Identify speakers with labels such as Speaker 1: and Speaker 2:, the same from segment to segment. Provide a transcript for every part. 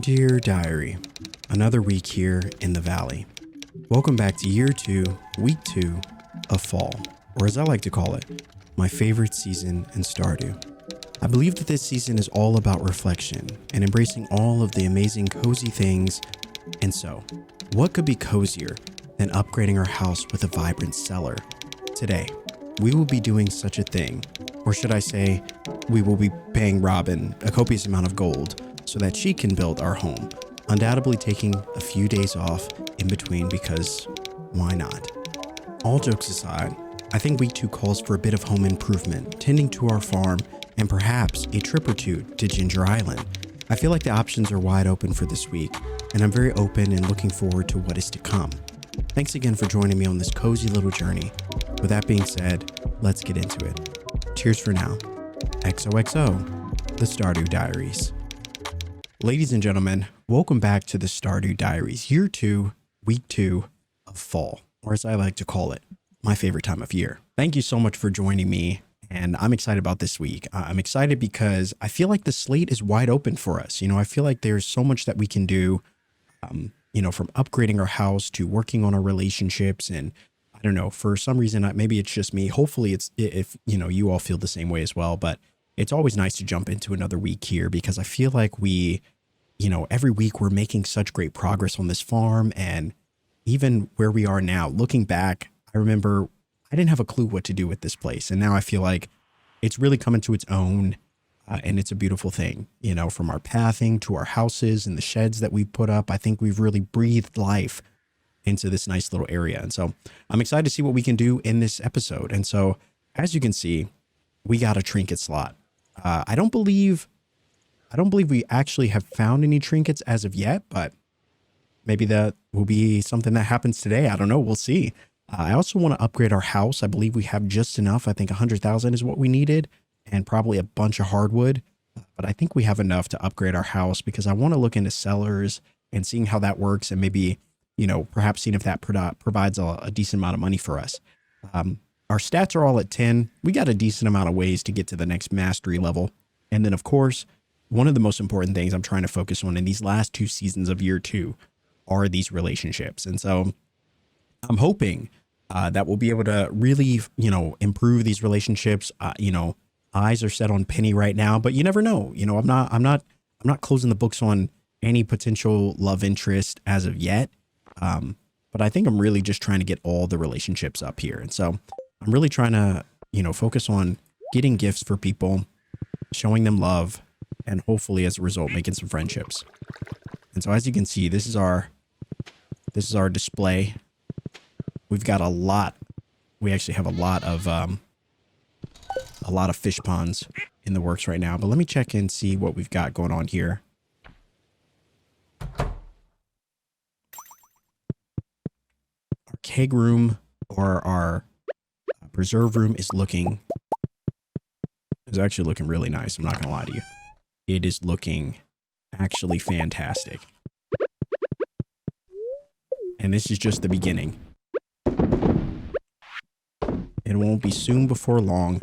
Speaker 1: Dear Diary, another week here in the Valley. Welcome back to year 2, week 2 of fall, or as I like to call it, my favorite season in Stardew. I believe that this season is all about reflection and embracing all of the amazing cozy things. And so, what could be cozier than upgrading our house with a vibrant cellar? Today, we will be doing such a thing, or should I say, we will be paying Robin a copious amount of gold so that she can build our home, undoubtedly taking a few days off in between because why not? All jokes aside, I think week 2 calls for a bit of home improvement, tending to our farm, and perhaps a trip or two to Ginger Island. I feel like the options are wide open for this week, and I'm very open and looking forward to what is to come. Thanks again for joining me on this cozy little journey. With that being said, let's get into it. Cheers for now. XOXO, the Stardew Diaries. Ladies and gentlemen, welcome back to the Stardew Diaries, year 2, week 2 of fall, or as I like to call it, my favorite time of year. Thank you so much for joining me, and I'm excited about this week. I'm excited because I feel like the slate is wide open for us. I feel like there's so much that we can do, from upgrading our house to working on our relationships. And I don't know, for some reason, maybe it's just me. Hopefully it's, if you all feel the same way as well, but it's always nice to jump into another week here because I feel like every week we're making such great progress on this farm. And even where we are now, looking back, I remember I didn't have a clue what to do with this place. And now I feel like it's really coming to its own. And it's a beautiful thing, from our pathing to our houses and the sheds that we put up. I think we've really breathed life into this nice little area. And so I'm excited to see what we can do in this episode. And so as you can see, we got a trinket slot. I don't believe we actually have found any trinkets as of yet, but maybe that will be something that happens today. I don't know. We'll see. I also want to upgrade our house. I believe we have just enough. I think 100,000 is what we needed and probably a bunch of hardwood. But I think we have enough to upgrade our house because I want to look into cellars and seeing how that works and maybe, perhaps seeing if that provides a decent amount of money for us. Our stats are all at 10. We got a decent amount of ways to get to the next mastery level. And then, of course, one of the most important things I'm trying to focus on in these last 2 seasons of year 2 are these relationships. And so I'm hoping that we'll be able to really, improve these relationships. Eyes are set on Penny right now, but you never know. I'm not closing the books on any potential love interest as of yet. But I think I'm really just trying to get all the relationships up here. And so I'm really trying to, focus on getting gifts for people, showing them love, and hopefully as a result, making some friendships. And so as you can see, this is our display. We've got a lot. We actually have a lot of fish ponds in the works right now, but let me check and see what we've got going on here. Our keg room or our preserve room is actually looking really nice. I'm not gonna lie to you. It is looking actually fantastic. And this is just the beginning. It won't be soon before long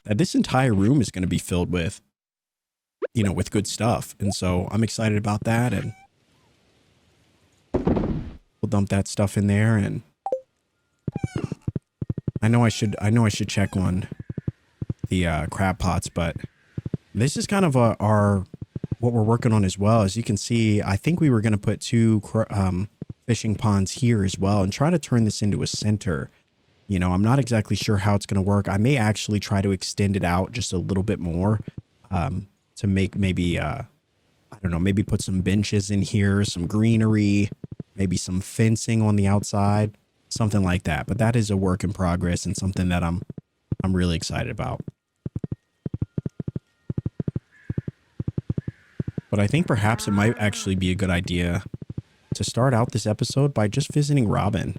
Speaker 1: that this entire room is going to be filled with, with good stuff. And so I'm excited about that. And we'll dump that stuff in there. And I know I should check on the crab pots, but this is kind of what we're working on as well. As you can see, I think we were going to put 2 fishing ponds here as well and try to turn this into a center. I'm not exactly sure how it's going to work. I may actually try to extend it out just a little bit more to make maybe, maybe put some benches in here, some greenery, maybe some fencing on the outside, something like that. But that is a work in progress and something that I'm really excited about. But I think perhaps it might actually be a good idea to start out this episode by just visiting Robin.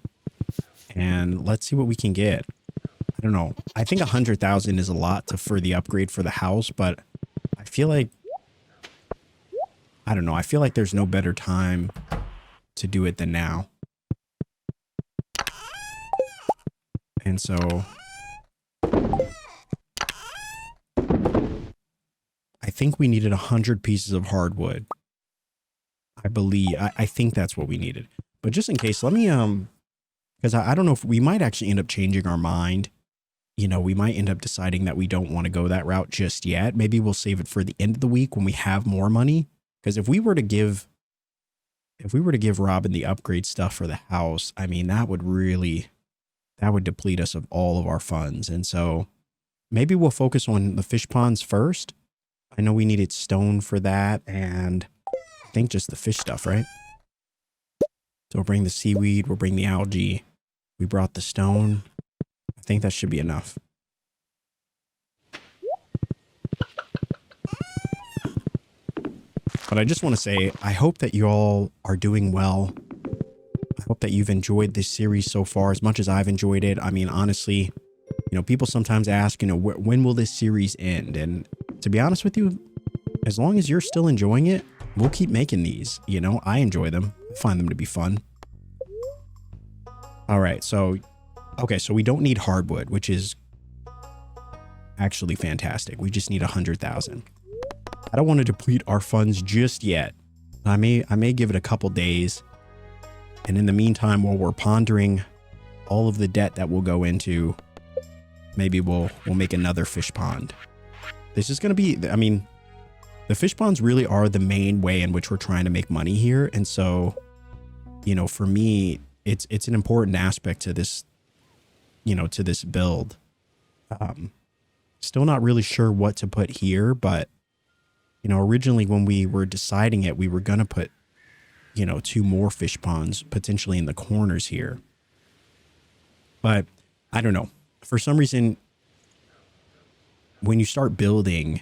Speaker 1: And let's see what we can get. I don't know. I think 100,000 is a lot for the upgrade for the house, but I feel like, I don't know. I feel like there's no better time to do it than now. And so I think we needed 100 pieces of hardwood. I think that's what we needed. But just in case, let me, because I don't know if we might actually end up changing our mind. You know, we might end up deciding that we don't want to go that route just yet. Maybe we'll save it for the end of the week when we have more money. Because if we were to give Robin the upgrade stuff for the house, I mean, that would deplete us of all of our funds. And so maybe we'll focus on the fish ponds first. I know we needed stone for that, and I think just the fish stuff, right? So we'll bring the seaweed, we'll bring the algae. We brought the stone. I think that should be enough. But I just want to say, I hope that you all are doing well. I hope that you've enjoyed this series so far as much as I've enjoyed it. I mean, honestly, you know, people sometimes ask, you know, when will this series end? And to be honest with you, as long as you're still enjoying it, we'll keep making these. You know, I enjoy them. I find them to be fun. All right, so, okay, so we don't need hardwood, which is actually fantastic. We just need 100,000. I don't want to deplete our funds just yet. I may give it a couple days. And in the meantime, while we're pondering all of the debt that we'll go into, maybe we'll make another fish pond. This is going to be, I mean, the fish ponds really are the main way in which we're trying to make money here. And so, you know, for me, it's an important aspect to this, you know, to this build. Still not really sure what to put here, but, you know, originally when we were deciding it, we were going to put, you know, 2 more fish ponds potentially in the corners here. But I don't know. For some reason, when you start building,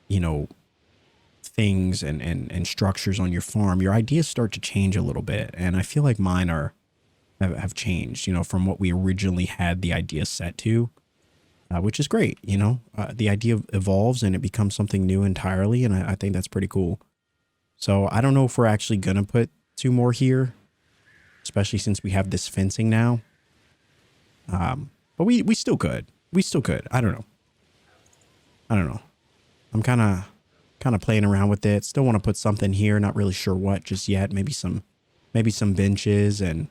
Speaker 1: you know, things and structures on your farm, your ideas start to change a little bit. And I feel like mine have changed, you know, from what we originally had the idea set to, which is great. You know, the idea evolves and it becomes something new entirely. And I think that's pretty cool. So I don't know if we're actually going to put 2 more here, especially since we have this fencing now. But we still could. We still could. I don't know. I'm kind of playing around with it. Still want to put something here. Not really sure what just yet. Maybe some benches and,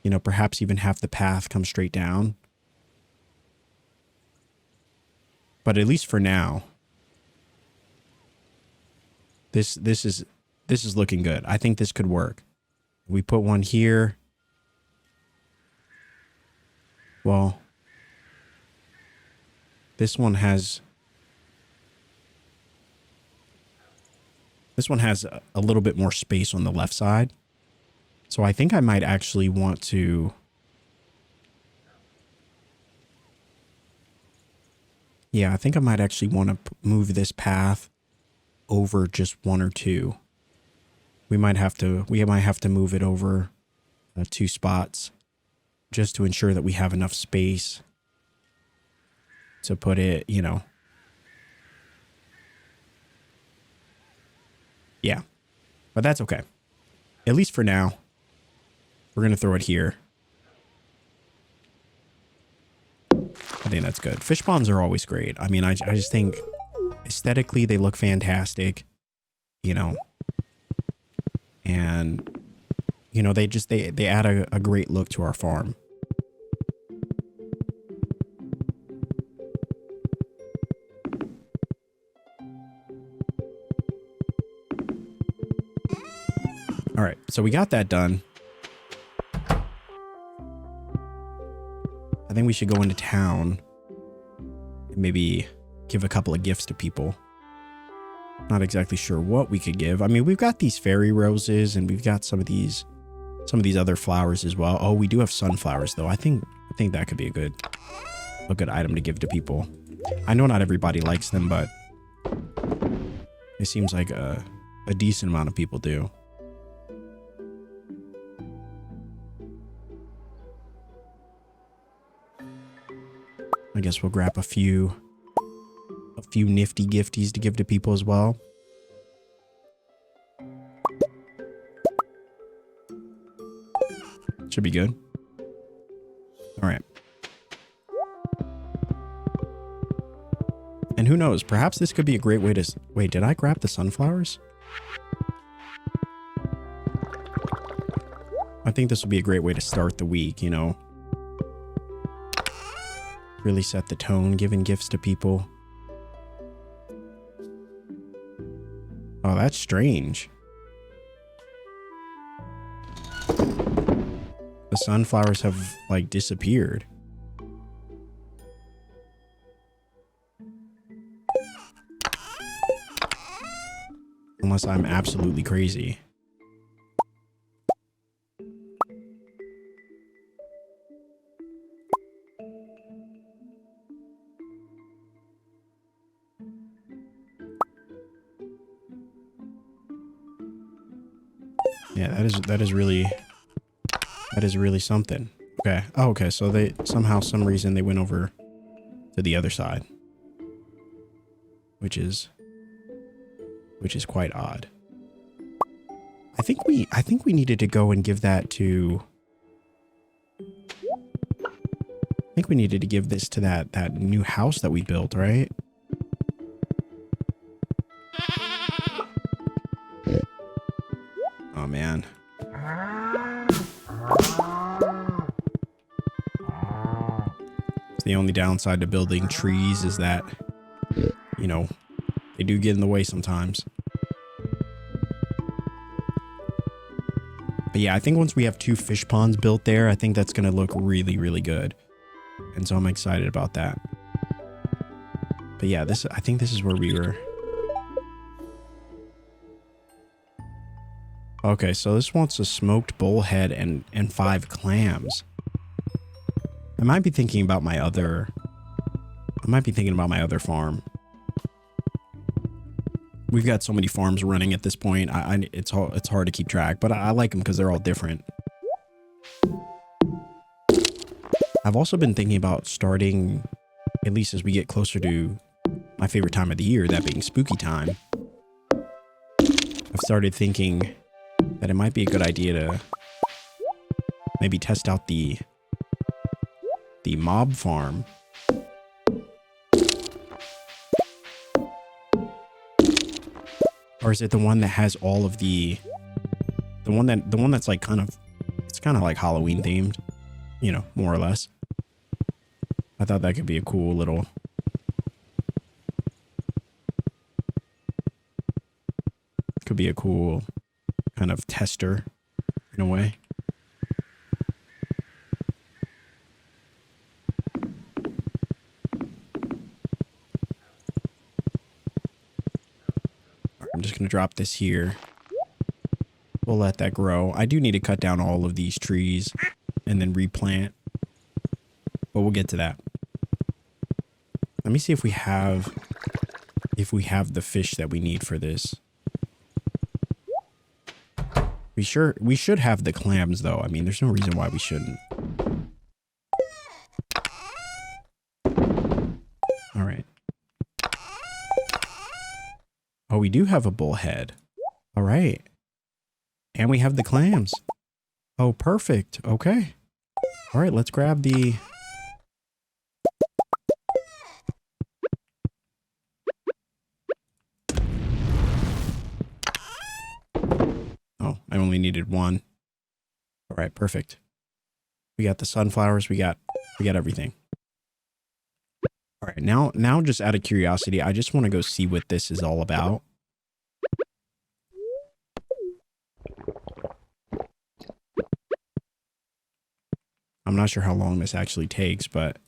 Speaker 1: you know, perhaps even have the path come straight down. But at least for now, this is looking good. I think this could work. We put one here. Well, this one has a little bit more space on the left side. So I think I might actually want to, yeah, I think I might actually want to move this path over just 1 or 2. We might have to move it over 2 spots just to ensure that we have enough space to put it, you know. Yeah, but that's okay. At least for now, we're going to throw it here. I think that's good. Fish ponds are always great. I mean, I just think aesthetically they look fantastic, you know, and, you know, they add a great look to our farm. All right, so we got that done. I think we should go into town and maybe give a couple of gifts to people. Not exactly sure what we could give. I mean, we've got these fairy roses and we've got some of these other flowers as well. Oh, we do have sunflowers though. I think that could be a good item to give to people. I know not everybody likes them, but it seems like a decent amount of people do. I guess we'll grab a few nifty gifties to give to people as well. Should be good. All right. And who knows, perhaps this could be a great way to... Wait, did I grab the sunflowers? I think this will be a great way to start the week, you know. Really set the tone, giving gifts to people. Oh, that's strange. The sunflowers have, like, disappeared. Unless I'm absolutely crazy. Yeah, that is really something. Okay. Oh, okay. So they somehow, some reason they went over to the other side, which is quite odd. I think we needed to go and give that to. I think we needed to give this to that new house that we built, right? Oh man. The only downside to building trees is that, you know, they do get in the way sometimes. But yeah, I think once we have 2 fish ponds built there, I think that's going to look really, really good. And so I'm excited about that. But yeah, I think this is where we were. Okay, so this wants a smoked bullhead and 5 clams. I might be thinking about my other farm. We've got so many farms running at this point. It's hard to keep track, but I like them because they're all different. I've also been thinking about starting, at least as we get closer to my favorite time of the year, that being spooky time. I've started thinking that it might be a good idea to maybe test out the mob farm. Or is it the one that has all of the one that's like it's kind of like Halloween themed, you know, more or less. I thought that could be a cool little kind of tester in a way. I'm just going to drop this here. We'll let that grow. I do need to cut down all of these trees and then replant, but we'll get to that. Let me see if we have the fish that we need for this. We should have the clams though. I mean, there's no reason why we shouldn't. All right. Oh, we do have a bullhead. All right. And we have the clams. Oh, perfect. Okay. All right, let's grab the... Oh, I only needed 1. All right, perfect. We got the sunflowers. We got everything. All right, now just out of curiosity, I just want to go see what this is all about. I'm not sure how long this actually takes, but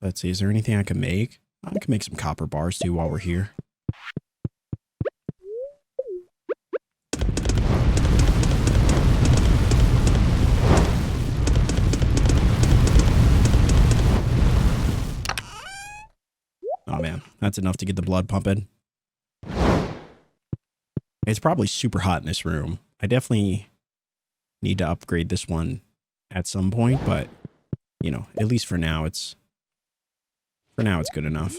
Speaker 1: let's see. Is there anything I can make? I can make some copper bars too while we're here. Oh man, that's enough to get the blood pumping. It's probably super hot in this room. I definitely need to upgrade this one at some point, but you know, at least for now it's good enough.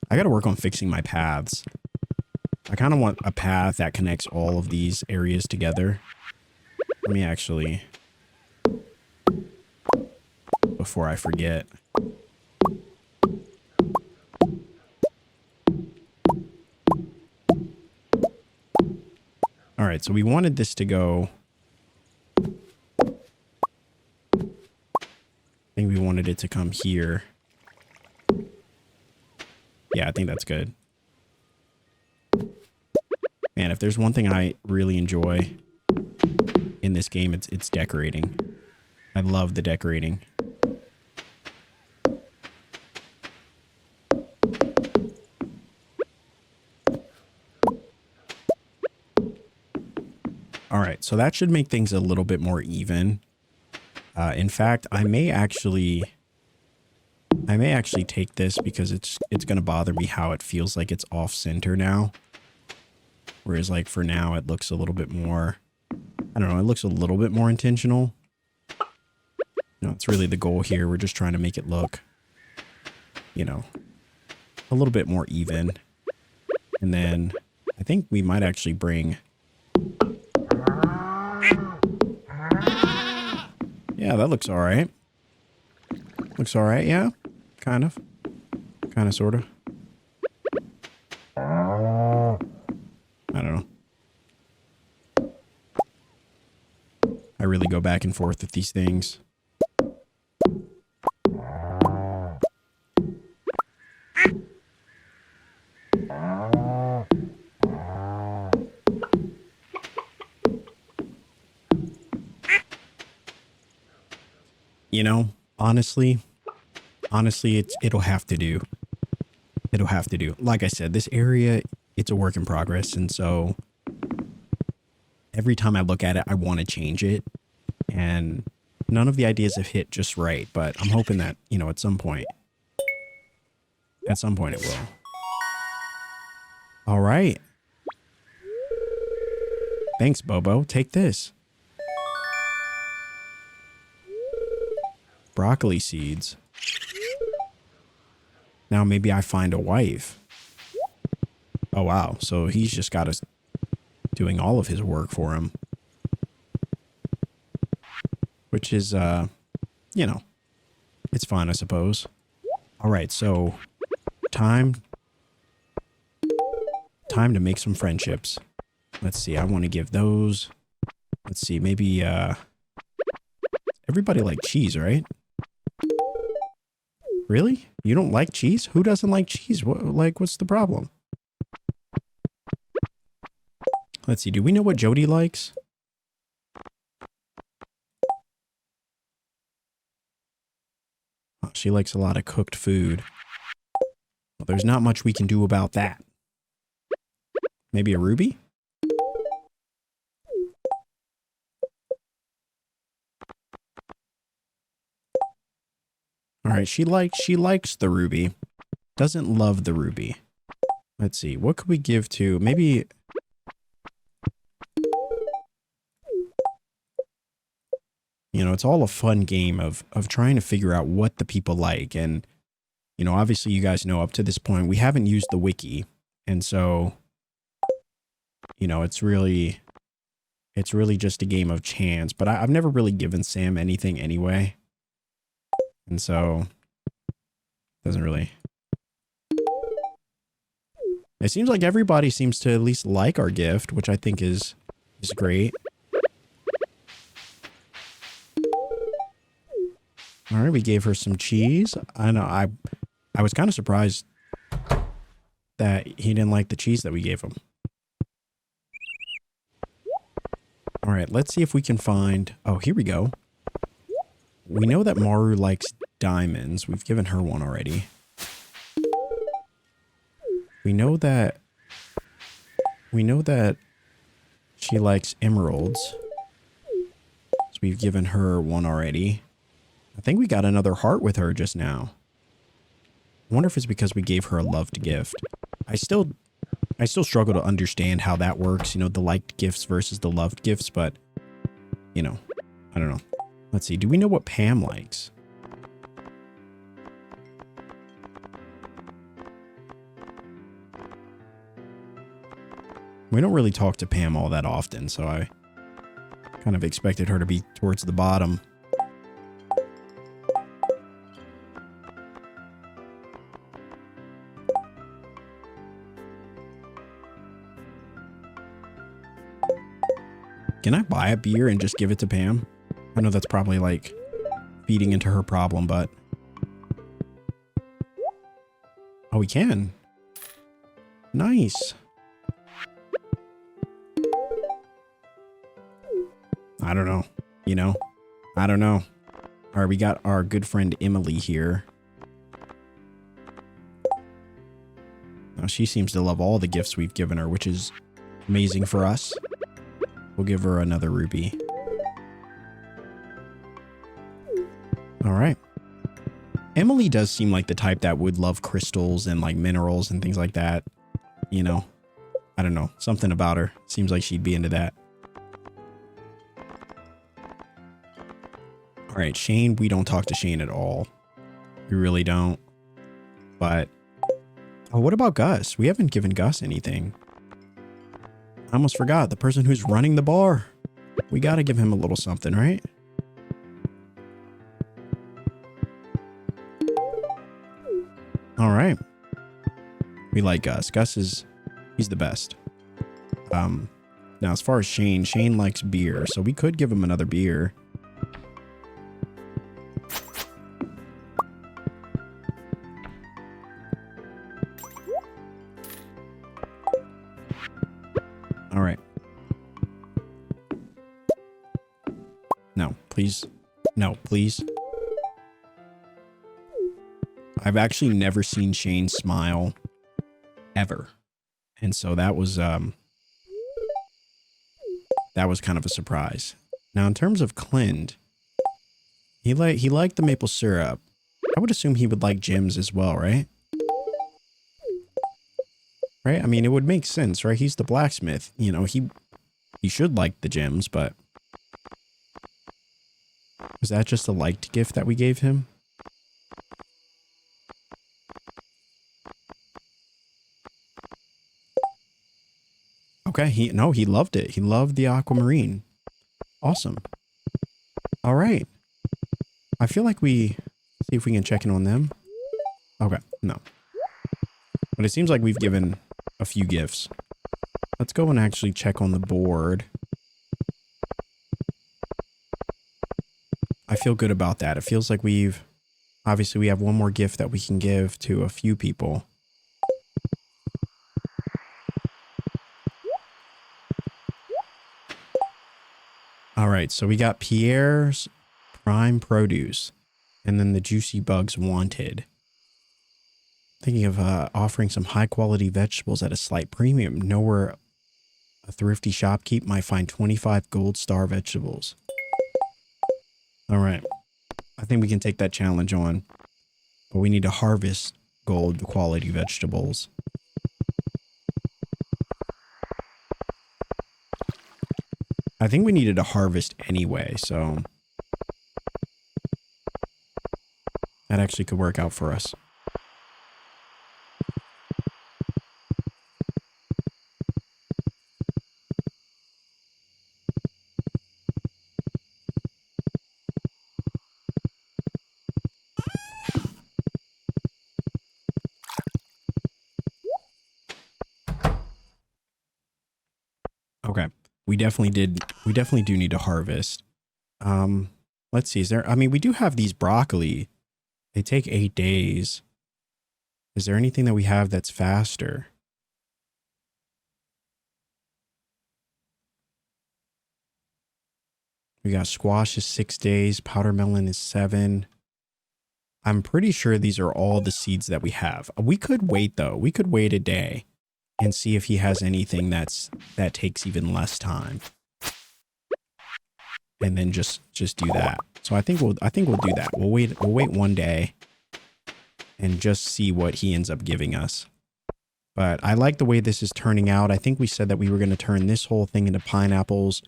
Speaker 1: I got to work on fixing my paths. I kind of want a path that connects all of these areas together. Let me actually, before I forget. All right, so we wanted this to go. I think we wanted it to come here. Yeah, I think that's good. Man, if there's one thing I really enjoy in this game, it's decorating. I love the decorating. All right, so that should make things a little bit more even. In fact, I may actually take this because it's going to bother me how it feels like it's off center now. Whereas like for now, it looks a little bit more, I don't know, it looks a little bit more intentional. No, it's really the goal here. We're just trying to make it look, you know, a little bit more even. And then I think we might actually bring... Yeah, that looks all right. Looks all right, yeah. Kind of. Kind of, sort of. I don't know. I really go back and forth with these things. You know, honestly, it'll have to do. It'll have to do. Like I said, this area, it's a work in progress. And so every time I look at it, I want to change it. And none of the ideas have hit just right. But I'm hoping that, you know, at some point it will. All right. Thanks, Bobo. Take this. Broccoli seeds. Now maybe I find a wife. Oh, wow. So he's just got us doing all of his work for him. Which is, you know, it's fine, I suppose. All right, so time to make some friendships. Let's see. I want to give those. Let's see. Maybe, everybody like cheese, right? Really? You don't like cheese? Who doesn't like cheese? What's the problem? Let's see. Do we know what Jody likes? Oh, she likes a lot of cooked food. Well, there's not much we can do about that. Maybe a ruby? All right, she likes the ruby. Doesn't love the ruby. Let's see. What could we give to maybe you know, it's all a fun game of trying to figure out what the people like. And, you know, obviously you guys know up to this point, we haven't used the wiki. And so, you know, it's really just a game of chance. But I've never really given Sam anything anyway. And so, doesn't really... It seems like everybody seems to at least like our gift, which I think is great. All right, we gave her some cheese. I know, I was kind of surprised that he didn't like the cheese that we gave him. All right, let's see if we can find... Oh, here we go. We know that Maru likes diamonds. We've given her one already. We know that she likes emeralds. So we've given her one already. I think we got another heart with her just now. I wonder if it's because we gave her a loved gift. I still struggle to understand how that works, you know, the liked gifts versus the loved gifts, but, you know, I don't know. Let's see. Do we know what Pam likes? We don't really talk to Pam all that often, so I kind of expected her to be towards the bottom. Can I buy a beer and just give it to Pam? I know that's probably like feeding into her problem, but... Oh, we can. Nice. I don't know. You know? I don't know. All right, we got our good friend Emily here. Now, she seems to love all the gifts we've given her, which is amazing for us. We'll give her another ruby. All right. Emily does seem like the type that would love crystals and like minerals and things like that. You know, I don't know. Something about her. Seems like she'd be into that. All right, Shane, we don't talk to Shane at all. We really don't. But, oh, what about Gus? We haven't given Gus anything. I almost forgot. The person who's running the bar. We got to give him a little something, right? All right. We like Gus. He's the best. Now as far as Shane likes beer, so we could give him another beer. All right. No, please. No, please. I've actually never seen Shane smile ever. And so that was kind of a surprise. Now in terms of Clint, he liked the maple syrup. I would assume he would like gems as well, right? Right? I mean, it would make sense, right? He's the blacksmith. You know, he should like the gems, but was that just a liked gift that we gave him? Okay, he loved it. He loved the aquamarine. Awesome. All right. I feel like see if we can check in on them. Okay, no. But it seems like we've given a few gifts. Let's go and actually check on the board. I feel good about that. It feels like obviously we have one more gift that we can give to a few people. All right, so we got Pierre's Prime Produce and then the Juicy Bugs Wanted. Thinking of offering some high quality vegetables at a slight premium. Know where a thrifty shopkeep might find 25 gold star vegetables. All right, I think we can take that challenge on, but we need to harvest gold quality vegetables. I think we needed to harvest anyway, so that actually could work out for us. Okay. We definitely do need to harvest. Let's see. We do have these broccoli. They take 8 days. Is there anything that we have that's faster? We got squash is 6 days. Powder melon is 7. I'm pretty sure these are all the seeds that we have. We could wait though. We could wait a day and see if he has anything that takes even less time. And then just do that. So I think we'll do that. We'll wait 1 day and just see what he ends up giving us. But I like the way this is turning out. I think we said that we were going to turn this whole thing into pineapples.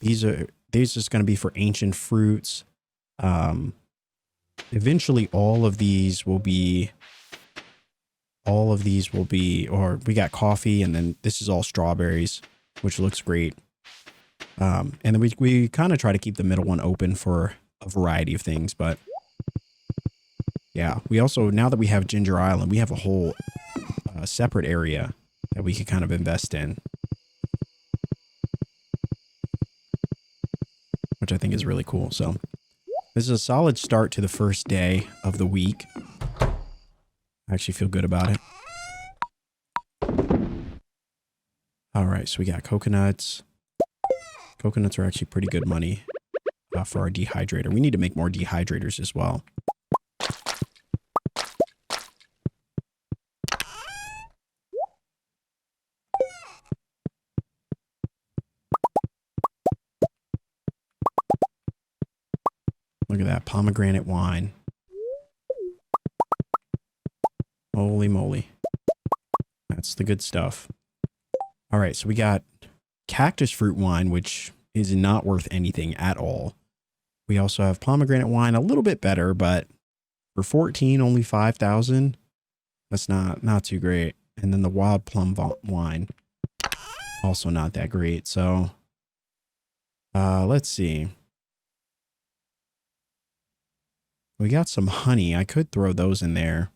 Speaker 1: These are just going to be for ancient fruits. Eventually all of these will be, or we got coffee, and then this is all strawberries, which looks great. And then we kind of try to keep the middle one open for a variety of things, but yeah, we also, now that we have Ginger Island, we have a whole separate area that we could kind of invest in. which I think is really cool. So this is a solid start to the first day of the week. I actually feel good about it. All right, so we got coconuts. Coconuts are actually pretty good money for our dehydrator. We need to make more dehydrators as well. Look at that pomegranate wine. Holy moly. That's the good stuff. All right, so we got cactus fruit wine, which is not worth anything at all. We also have pomegranate wine, a little bit better, but for 14, only 5,000. That's not too great. And then the wild plum wine, also not that great. So let's see. We got some honey. I could throw those in there.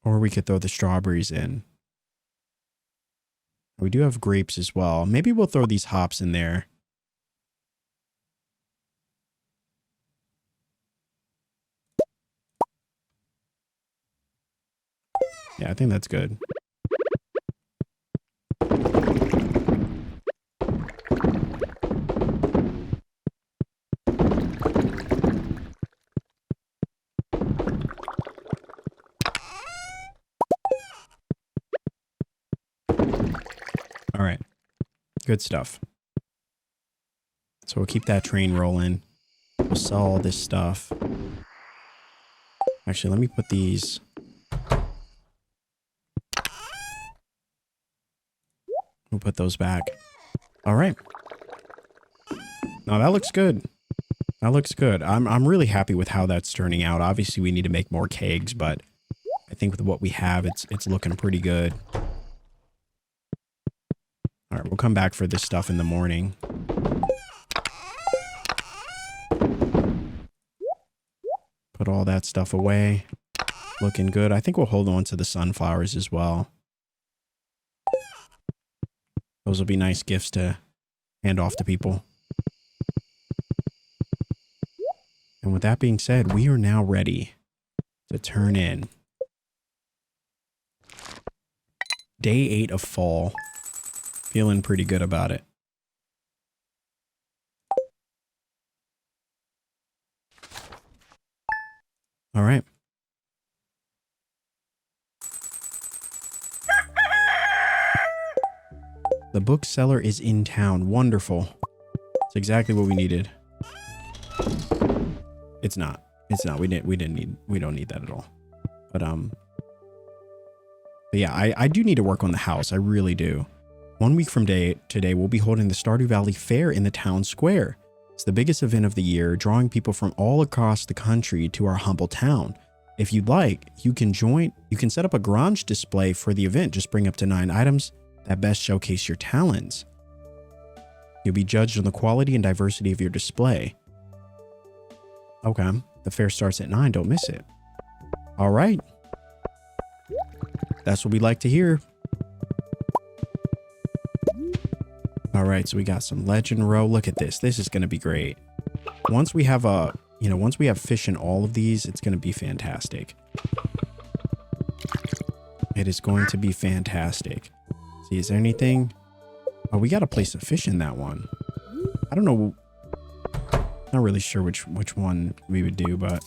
Speaker 1: Or we could throw the strawberries in. We do have grapes as well. Maybe we'll throw these hops in there. Yeah, I think that's good. All right. Good stuff. So we'll keep that train rolling. We'll sell all this stuff. Actually, let me put these. We'll put those back. All right. Now that looks good. That looks good. I'm really happy with how that's turning out. Obviously, we need to make more kegs, but I think with what we have, it's looking pretty good. All right, we'll come back for this stuff in the morning. Put all that stuff away. Looking good. I think we'll hold on to the sunflowers as well. Those will be nice gifts to hand off to people. And with that being said, we are now ready to turn in. Day 8 of fall. Feeling pretty good about it. All right. The bookseller is in town. Wonderful. It's exactly what we needed. It's not. It's not. We don't need that at all. But yeah, I do need to work on the house. I really do. 1 week from today, we'll be holding the Stardew Valley Fair in the town square. It's the biggest event of the year, drawing people from all across the country to our humble town. If you'd like, you can set up a garage display for the event. Just bring up to 9 items that best showcase your talents. You'll be judged on the quality and diversity of your display. Okay, the fair starts at 9. Don't miss it. All right. That's what we like to hear. All right, so we got some legend row. Look at this. This is going to be great. Once we have once we have fish in all of these, it's going to be fantastic. It is going to be fantastic. See, is there anything? Oh, we got to place a fish in that one. I don't know. Not really sure which one we would do, but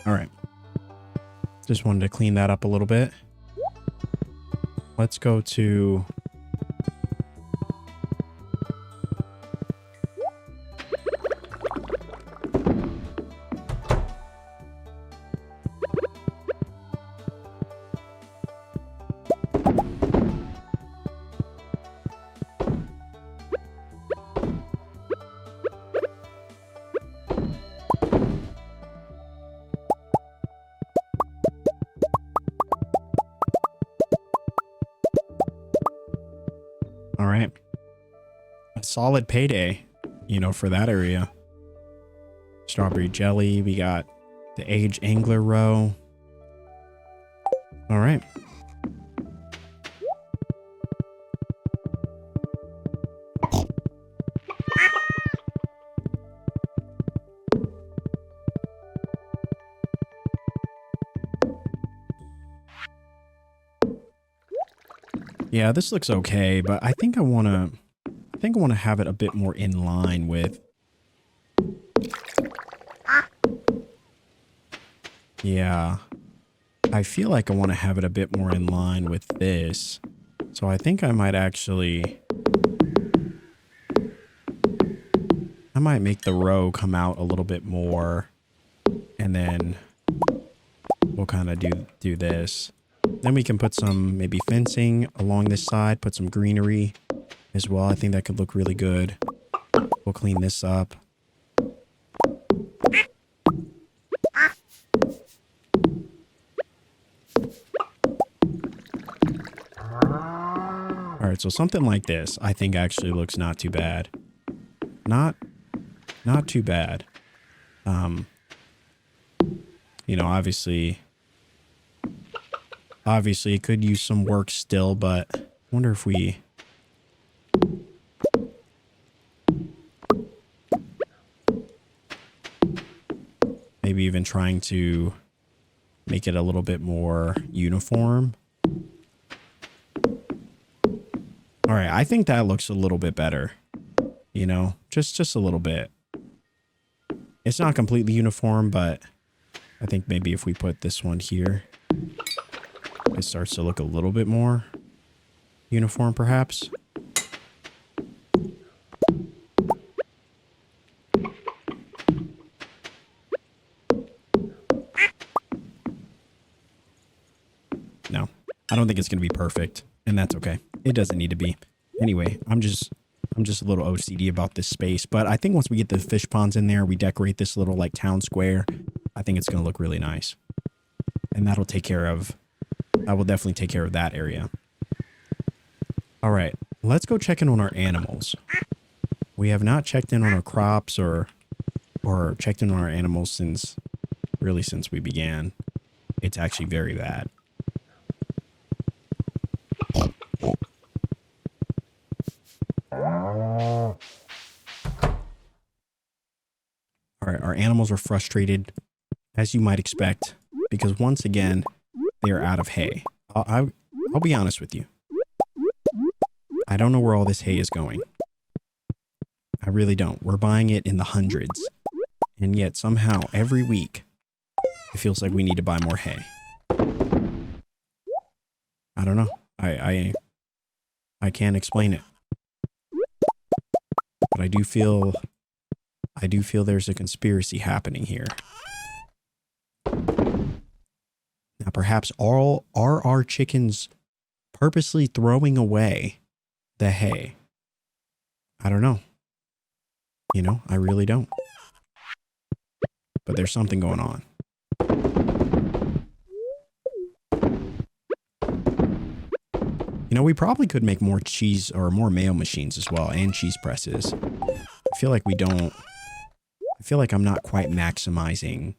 Speaker 1: all right. Just wanted to clean that up a little bit. Let's go to right. A solid payday, you know, for that area. Strawberry jelly. We got the aged angler roe. All right. Yeah, this looks okay, but I think I want to have it a bit more in line with. Yeah. I feel like I want to have it a bit more in line with this. So I think I might make the row come out a little bit more, and then we'll kind of do this. Then we can put some maybe fencing along this side, put some greenery as well. I think that could look really good. We'll clean this up. All right, so something like this, I think actually looks not too bad. Not too bad. You know, obviously it could use some work still, but I wonder if we maybe even trying to make it a little bit more uniform. All right, I think that looks a little bit better. You know, just a little bit. It's not completely uniform, but I think maybe if we put this one here, it starts to look a little bit more uniform, perhaps. No, I don't think it's going to be perfect, and that's okay. It doesn't need to be. Anyway, I'm just a little OCD about this space, but I think once we get the fish ponds in there, we decorate this little like town square, I think it's going to look really nice. And that will definitely take care of that area. All right, let's go check in on our animals. We have not checked in on our crops or checked in on our animals since we began. It's actually very bad. All right, our animals are frustrated, as you might expect, because once again, they are out of hay. I'll be honest with you. I don't know where all this hay is going. I really don't. We're buying it in the hundreds. And yet somehow every week, it feels like we need to buy more hay. I don't know. I can't explain it. But I do feel there's a conspiracy happening here. Now, perhaps are our chickens purposely throwing away the hay? I don't know. You know, I really don't. But there's something going on. You know, we probably could make more cheese or more mayo machines as well, and cheese presses. I feel like I'm not quite maximizing,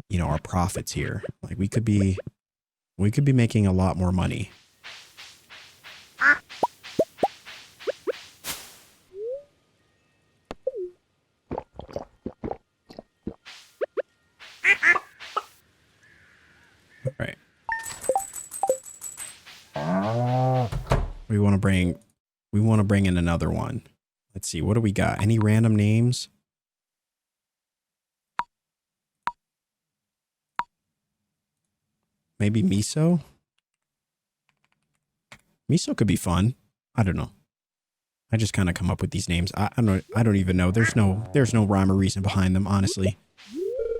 Speaker 1: you know, our profits here. Like we could be making a lot more money. All right. We want to bring in another one. Let's see. What do we got? Any random names? Maybe miso? Miso could be fun. I don't know. I just kind of come up with these names. I don't even know. There's no rhyme or reason behind them, honestly.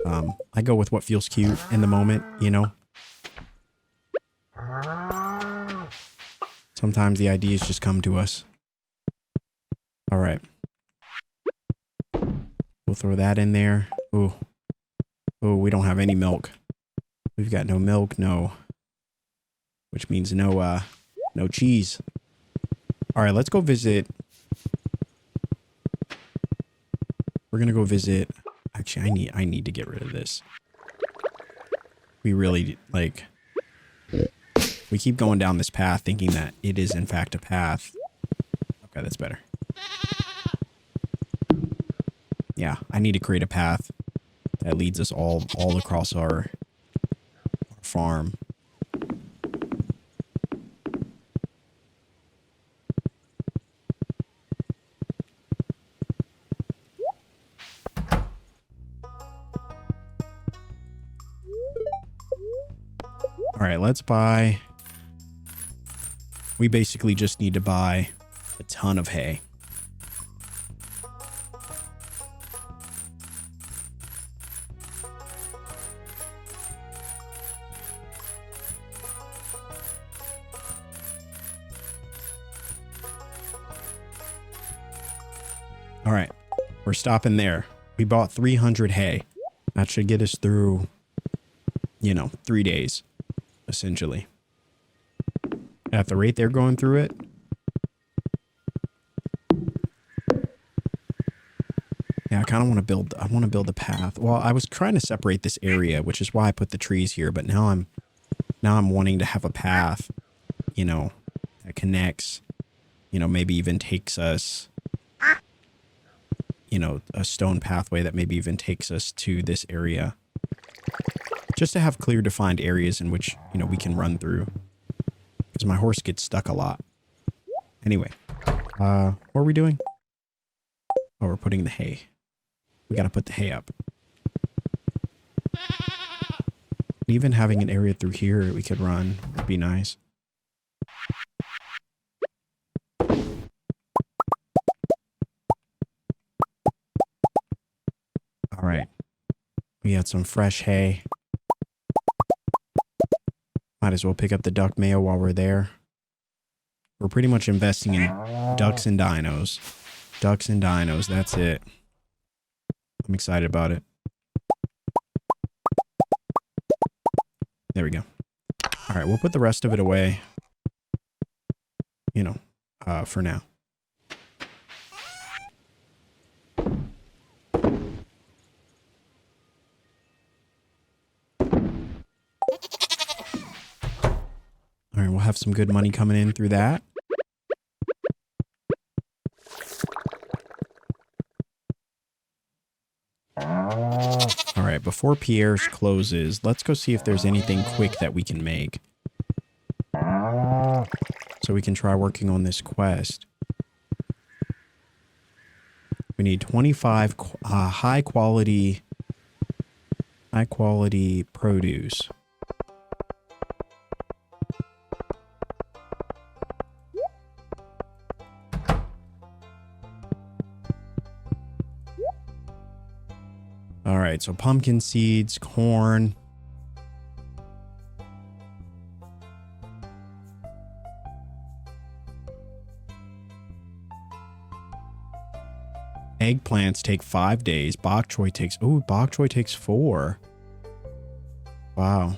Speaker 1: I go with what feels cute in the moment, you know. Sometimes the ideas just come to us. All right. We'll throw that in there. Oh, we don't have any milk. We've got no milk, which means no cheese. All right, let's go visit. We're going to go visit. Actually, I need to get rid of this. We really, like, we keep going down this path thinking that it is in fact a path. Okay, that's better. Yeah, I need to create a path that leads us all across our farm. All right, let's buy. We basically just need to buy a ton of hay. All right, we're stopping there. We bought 300 hay. That should get us through, 3 days, essentially. At the rate they're going through it. Yeah, I kind of want to build a path. Well, I was trying to separate this area, which is why I put the trees here, but now I'm wanting to have a path, that connects, maybe even takes us, a stone pathway that maybe even takes us to this area. Just to have clear defined areas in which, we can run through. Because my horse gets stuck a lot. Anyway, what are we doing? Oh, we're putting the hay. We gotta put the hay up. Even having an area through here we could run would be nice. All right. We got some fresh hay. Might as well pick up the duck mayo while we're there. We're pretty much investing in ducks and dinos. Ducks and dinos, that's it. I'm excited about it. There we go. All right, we'll put the rest of it away. For now. All right, we'll have some good money coming in through that. All right, before Pierre's closes, let's go see if there's anything quick that we can make. So we can try working on this quest. We need 25 high quality produce. All right, so pumpkin seeds, corn. Eggplants take 5 days. Bok choy takes 4. Wow.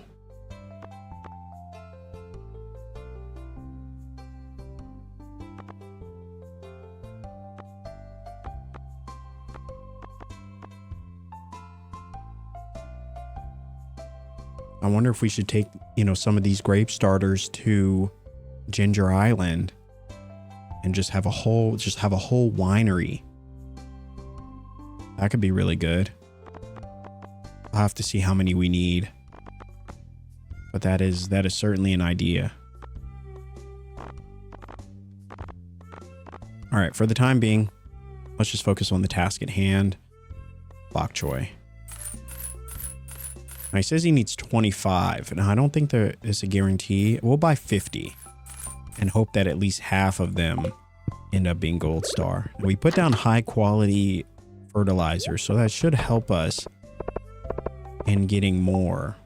Speaker 1: I wonder if we should take, some of these grape starters to Ginger Island and just have a whole winery. That could be really good. I'll have to see how many we need. But that is certainly an idea. All right, for the time being, let's just focus on the task at hand. Bok choy. Now he says he needs 25. Now I don't think there is a guarantee. We'll buy 50 and hope that at least half of them end up being gold star. And we put down high quality fertilizer, so that should help us in getting more.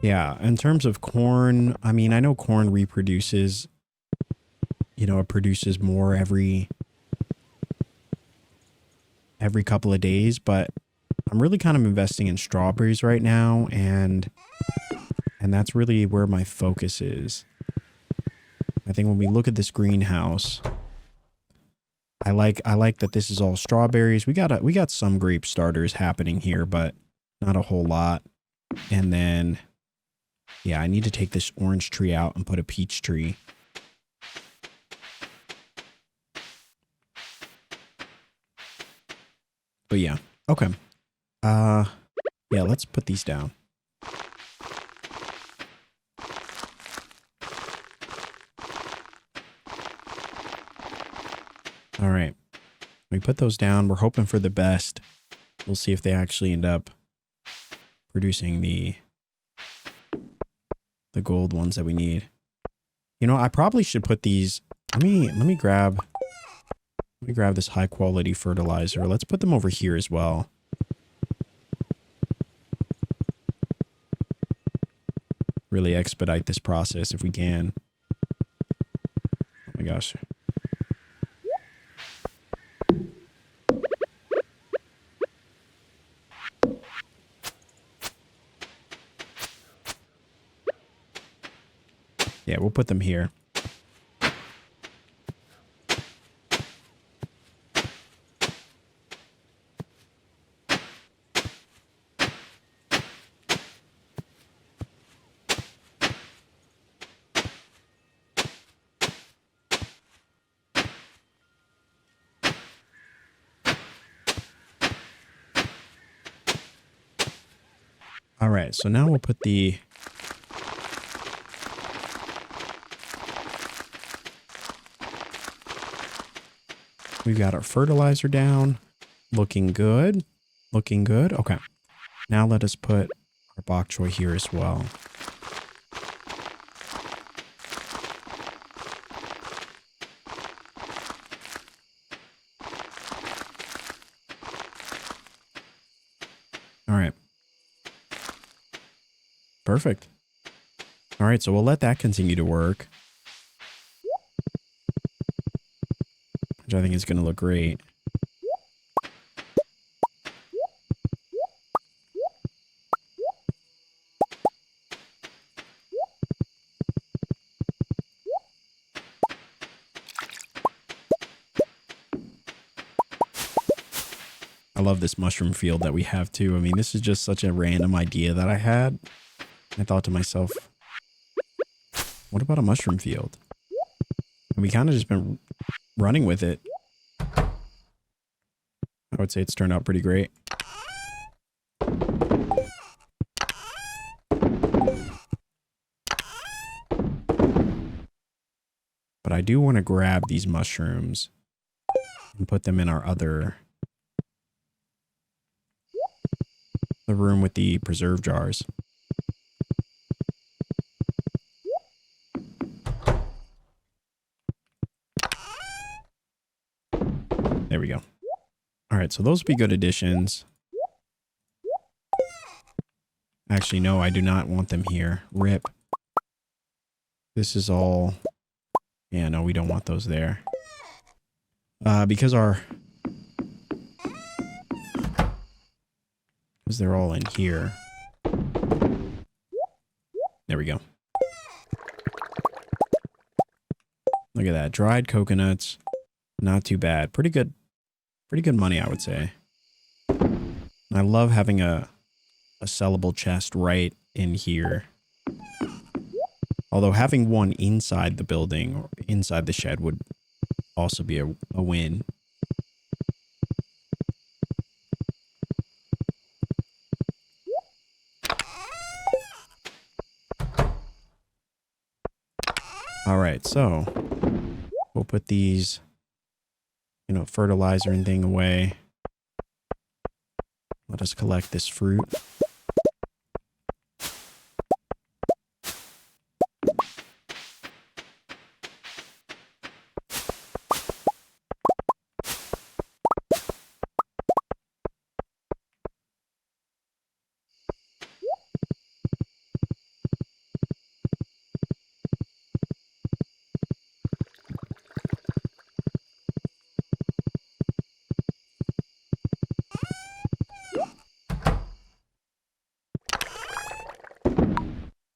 Speaker 1: Yeah, in terms of corn, I mean, I know corn reproduces, it produces more every couple of days, but I'm really kind of investing in strawberries right now, and that's really where my focus is. I think when we look at this greenhouse, I like that this is all strawberries. We got some grape starters happening here, but not a whole lot. And then, yeah, I need to take this orange tree out and put a peach tree. But yeah, okay. Yeah, let's put these down. All right. We put those down. We're hoping for the best. We'll see if they actually end up producing the gold ones that we need. You know, I probably should put these. Let me grab this high quality fertilizer. Let's put them over here as well. Really expedite this process if we can. Oh my gosh. Yeah, we'll put them here. All right, so now we'll put the we've got our fertilizer down. Looking good. Looking good. Okay. Now let us put our bok choy here as well. All right. Perfect. All right, so we'll let that continue to work. Which I think is going to look great. I love this mushroom field that we have too. I mean, this is just such a random idea that I had. I thought to myself, what about a mushroom field? And we kind of just been running with it. I would say it's turned out pretty great. But I do want to grab these mushrooms and put them in our the room with the preserve jars. There we go. All right, so those would be good additions. Actually, no, I do not want them here. RIP. This is all... Yeah, no, we don't want those there. Because they're all in here. There we go. Look at that. Dried coconuts. Not too bad. Pretty good money, I would say. I love having a sellable chest right in here. Although having one inside the building or inside the shed would also be a win. All right, so we'll put these, fertilizer and thing away. Let us collect this fruit.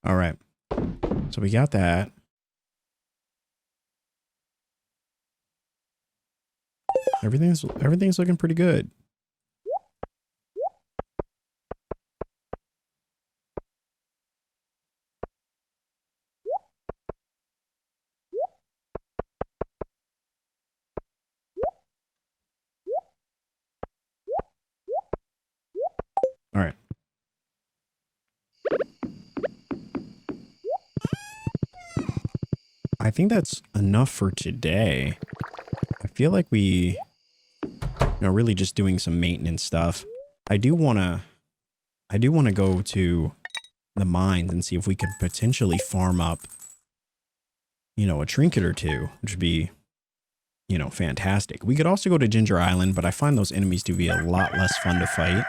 Speaker 1: All right. So we got that. Everything's looking pretty good. All right. I think that's enough for today. I feel like we, really just doing some maintenance stuff. I do want to go to the mines and see if we could potentially farm up, a trinket or two, which would be, fantastic. We could also go to Ginger Island, but I find those enemies to be a lot less fun to fight.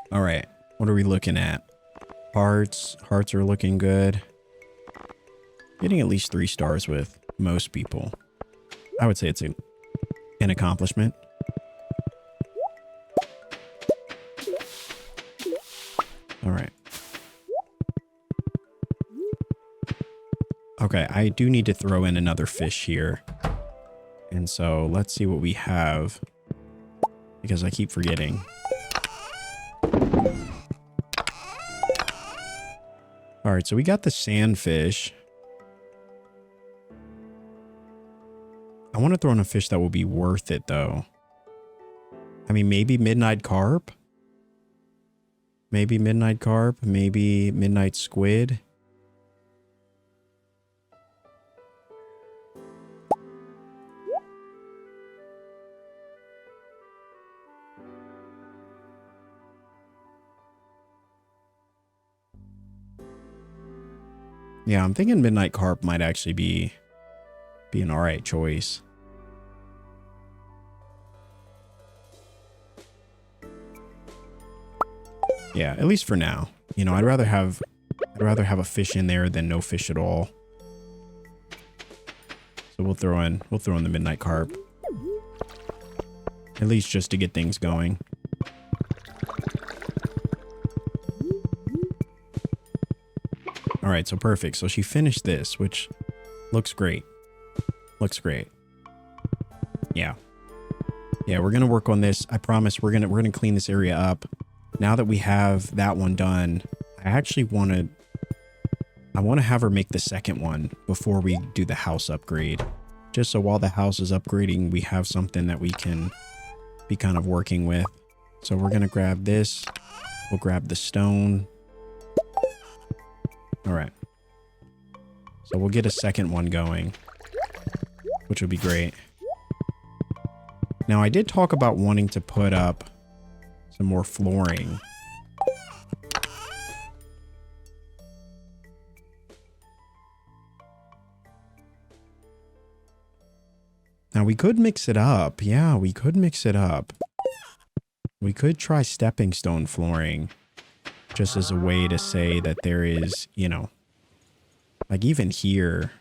Speaker 1: All right, what are we looking at? Hearts are looking good. Getting at least 3 stars with most people. I would say it's an accomplishment. All right. Okay, I do need to throw in another fish here. And so let's see what we have, because I keep forgetting. All right, so we got the sandfish. I want to throw in a fish that will be worth it, though. I mean, maybe midnight carp? Maybe midnight carp? Maybe midnight squid? Yeah, I'm thinking midnight carp might actually be an alright choice. Yeah, at least for now. I'd rather have a fish in there than no fish at all. So we'll throw in the midnight carp. At least just to get things going. All right, so perfect. So she finished this, which looks great. Looks great. Yeah. Yeah, we're going to work on this. I promise we're going to clean this area up. Now that we have that one done, I actually want to have her make the second one before we do the house upgrade. Just so while the house is upgrading, we have something that we can be kind of working with. So we're going to grab this. We'll grab the stone. All right. So we'll get a second one going, which would be great. Now, I did talk about wanting to put up some more flooring. Now, we could mix it up. Yeah, we could mix it up. We could try stepping stone flooring just as a way to say that there is, like even here,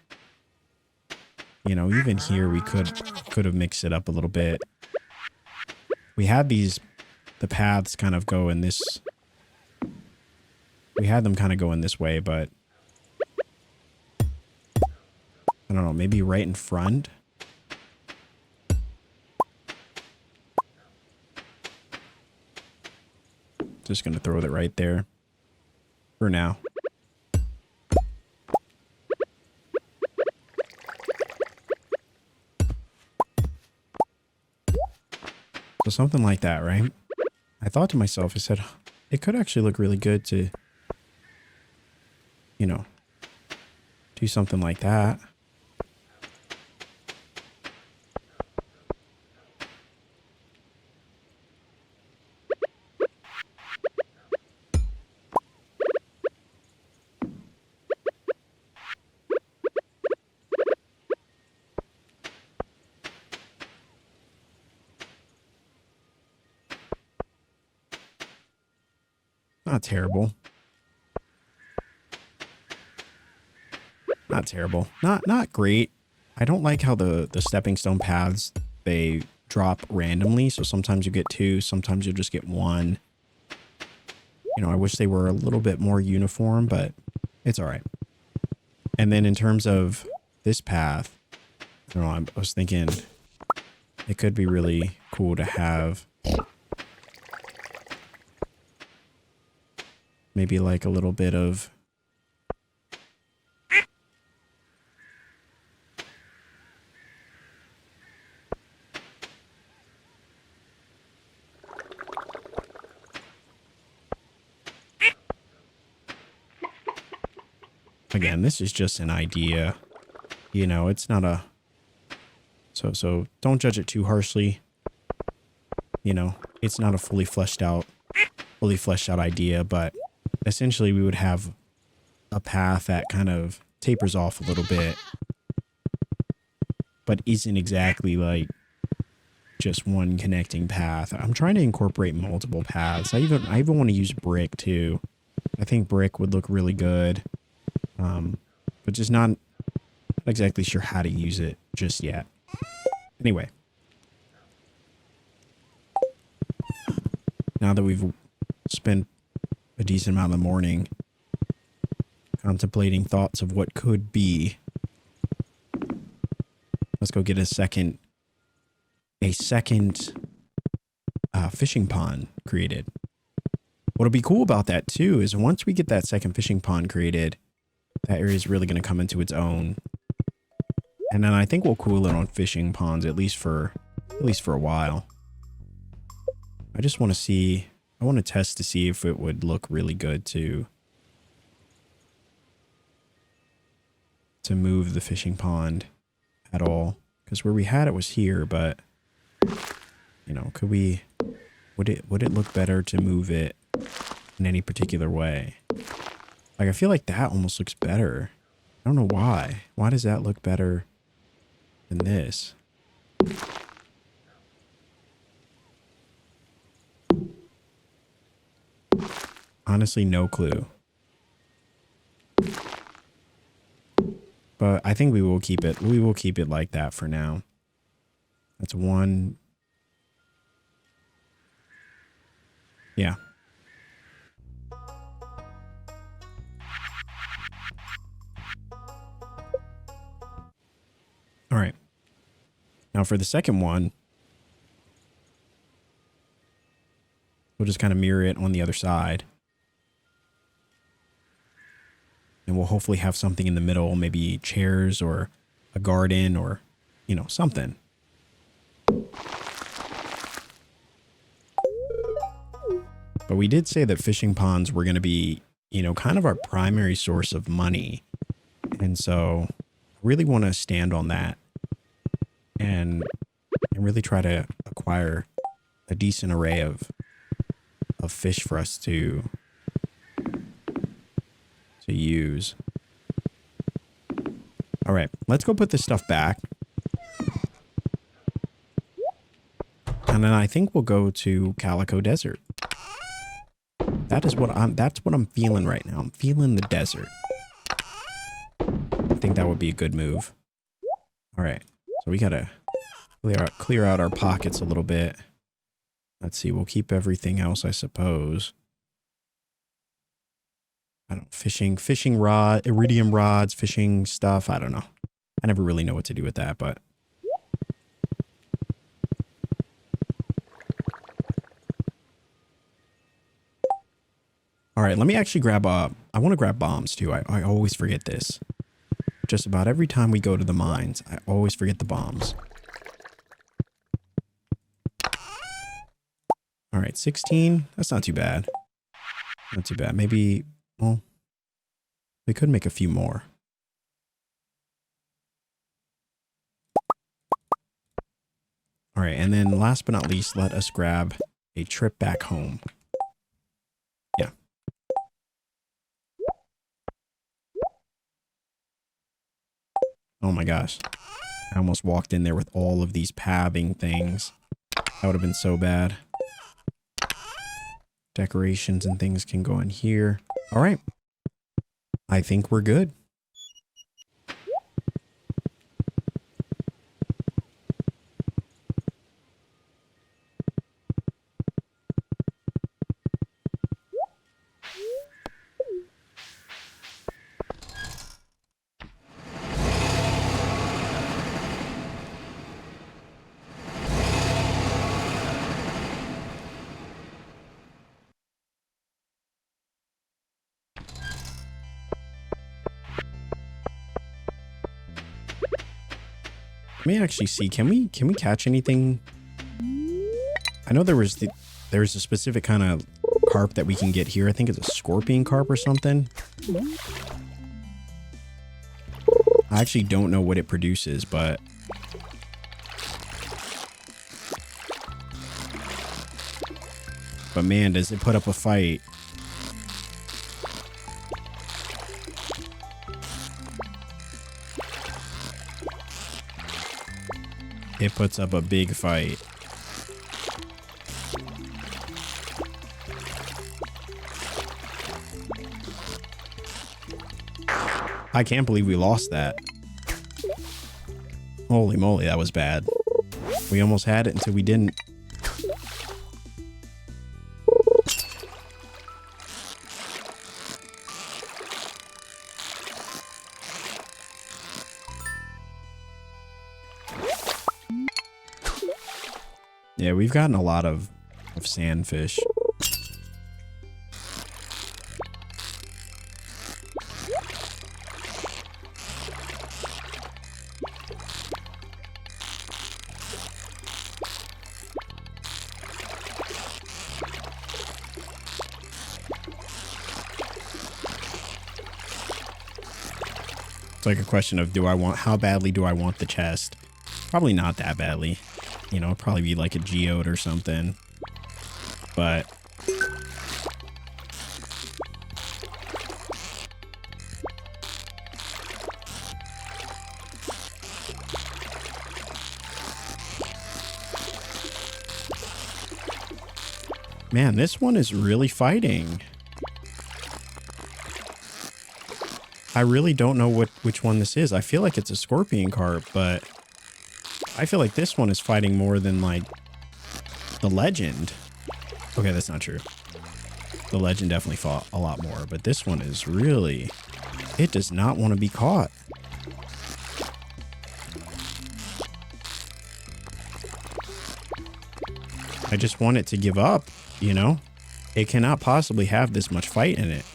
Speaker 1: even here we could have mixed it up a little bit. We had the paths kind of go in this. We had them kind of go in this way, but I don't know, maybe right in front. Just going to throw it right there for now. So something like that, right? I thought to myself, I said, it could actually look really good to, do something like that. Not terrible. Not terrible. Not great. I don't like how the stepping stone paths, they drop randomly. So sometimes you get 2, sometimes you'll just get 1. You know, I wish they were a little bit more uniform, but it's all right. And then in terms of this path, I don't know, I was thinking it could be really cool to have maybe like a little bit of again, this is just an idea. You know, it's not a so don't judge it too harshly. You know, it's not a fully fleshed out idea, but essentially we would have a path that kind of tapers off a little bit, but isn't exactly like just one connecting path. I'm trying to incorporate multiple paths. I even want to use brick too. I think brick would look really good. But just not exactly sure how to use it just yet. Anyway. Now that we've spent a decent amount of the morning contemplating thoughts of what could be, let's go get a second fishing pond created. What'll be cool about that too is once we get that second fishing pond created, that area is really going to come into its own. And then I think we'll cool it on fishing ponds at least for a while. I just want to see, I want to test to see if it would look really good to move the fishing pond at all. Because where we had it was here, but you know, would it look better to move it in any particular way? Like, I feel like that almost looks better. I don't know why. Why does that look better than this? Honestly, no clue. But I think we will keep it. We will keep it like that for now. That's one. Yeah. All right. Now for the second one, we'll just kind of mirror it on the other side. And we'll hopefully have something in the middle, maybe chairs or a garden or, you know, something. But we did say that fishing ponds were going to be, you know, kind of our primary source of money. And so really want to stand on that and really try to acquire a decent array of fish for us to use. All right, let's go put this stuff back. And then I think we'll go to Calico Desert. That's what I'm feeling right now. I'm feeling the desert. I think that would be a good move. All right. So we got to clear out our pockets a little bit. Let's see. We'll keep everything else, I suppose. I don't know, fishing rod, iridium rods, fishing stuff. I don't know. I never really know what to do with that, but all right, let me actually grab I want to grab bombs too. I always forget this. Just about every time we go to the mines, I always forget the bombs. All right, 16. That's not too bad. Not too bad. Maybe, well, we could make a few more. All right, and then last but not least, let us grab a trip back home. Yeah. Oh my gosh. I almost walked in there with all of these pathing things. That would have been so bad. Decorations and things can go in here. All right. I think we're good. Let me actually see. Can we catch anything? I know there's a specific kind of carp that we can get here. I think it's a scorpion carp or something. I actually don't know what it produces, but man, does it put up a fight. It puts up a big fight. I can't believe we lost that. Holy moly, that was bad. We almost had it until we didn't. Yeah, we've gotten a lot of sandfish. It's like a question of how badly do I want the chest? Probably not that badly. You know, it'd probably be like a geode or something. But man, this one is really fighting. I really don't know which one this is. I feel like it's a scorpion carp, but I feel like this one is fighting more than like the legend. Okay, that's not true. The legend definitely fought a lot more, but this one is really, it does not want to be caught. I just want it to give up, you know? It cannot possibly have this much fight in it.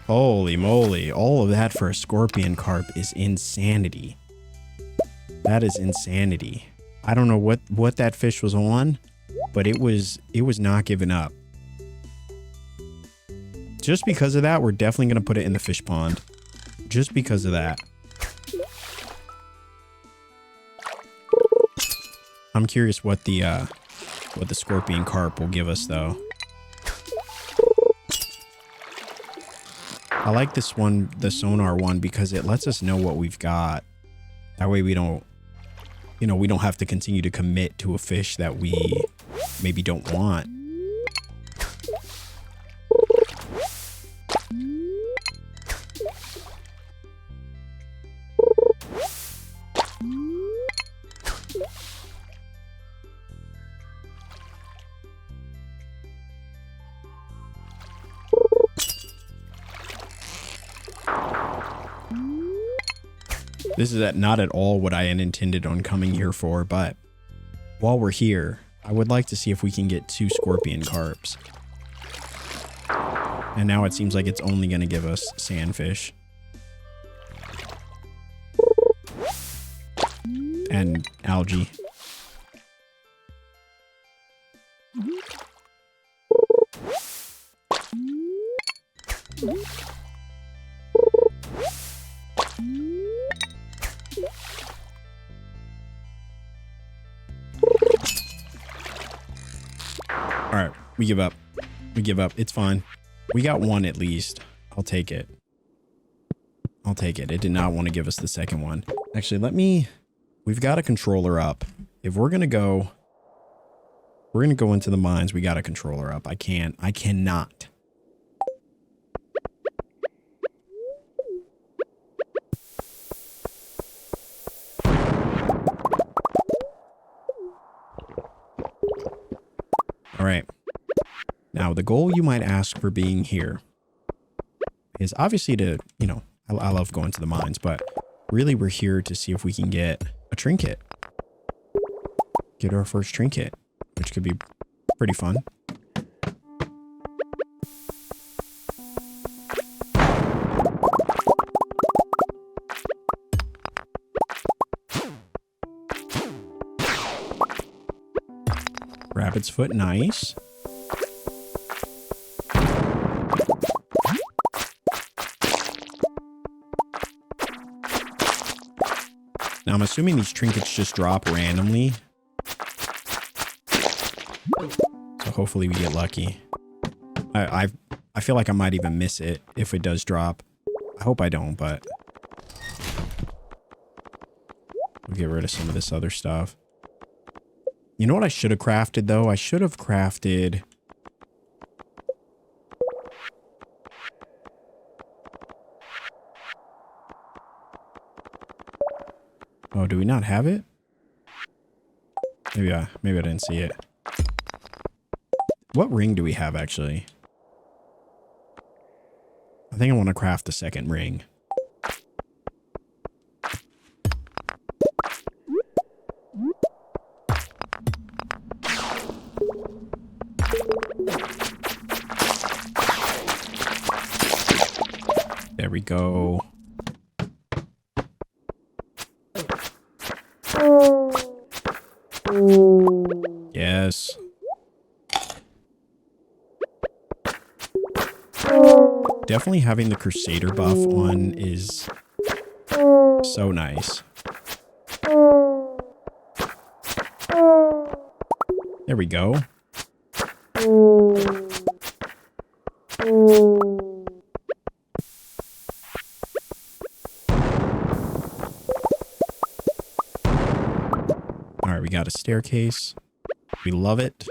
Speaker 1: Holy moly, all of that for a scorpion carp is insanity. That is insanity. I don't know what that fish was on, but it was not giving up. Just because of that, we're definitely going to put it in the fish pond. Just because of that. I'm curious what the scorpion carp will give us though. I like this one, the sonar one, because it lets us know what we've got. That way we don't, you know, we don't have to continue to commit to a fish that we maybe don't want. This is not at all what I had intended on coming here for, but while we're here, I would like to see if we can get 2 scorpion carps. And now it seems like it's only going to give us sandfish. And algae. Alright, we give up. We give up. It's fine. We got 1 at least. I'll take it. I'll take it. It did not want to give us the second one. Actually, we've got a controller up. If we're going to go into the mines, we got a controller up. I cannot. All right. Now, the goal you might ask for being here is obviously to, you know, I love going to the mines, but Really, we're here to see if we can get a trinket. Get our first trinket, which could be pretty fun. Rabbit's foot, nice. Now I'm assuming these trinkets just drop randomly. So hopefully we get lucky. I feel like I might even miss it if it does drop. I hope I don't, but we'll get rid of some of this other stuff. You know what I should have crafted, though? I should have crafted... Oh, do we not have it? Maybe I didn't see it. What ring do we have, actually? I think I want to craft the second ring. There we go. Yes. Definitely having the Crusader buff on is so nice. There we go. Alright, we got a staircase. We love it.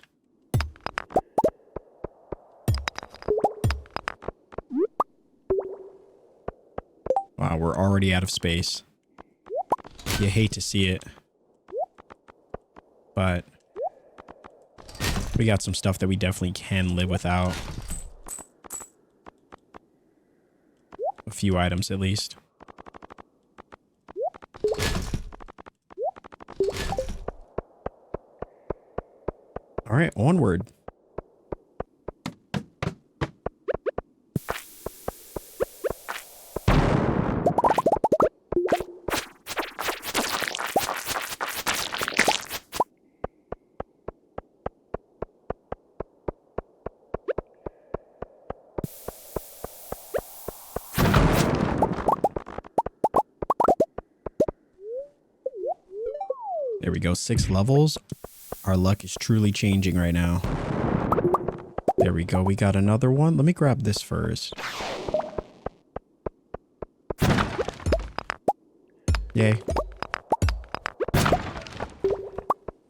Speaker 1: Wow, we're already out of space. You hate to see it. But we got some stuff that we definitely can live without. A few items at least. All right, onward. There we go, 6 levels. Our luck is truly changing right now. There we go, we got another one. Let me grab this first. Yay.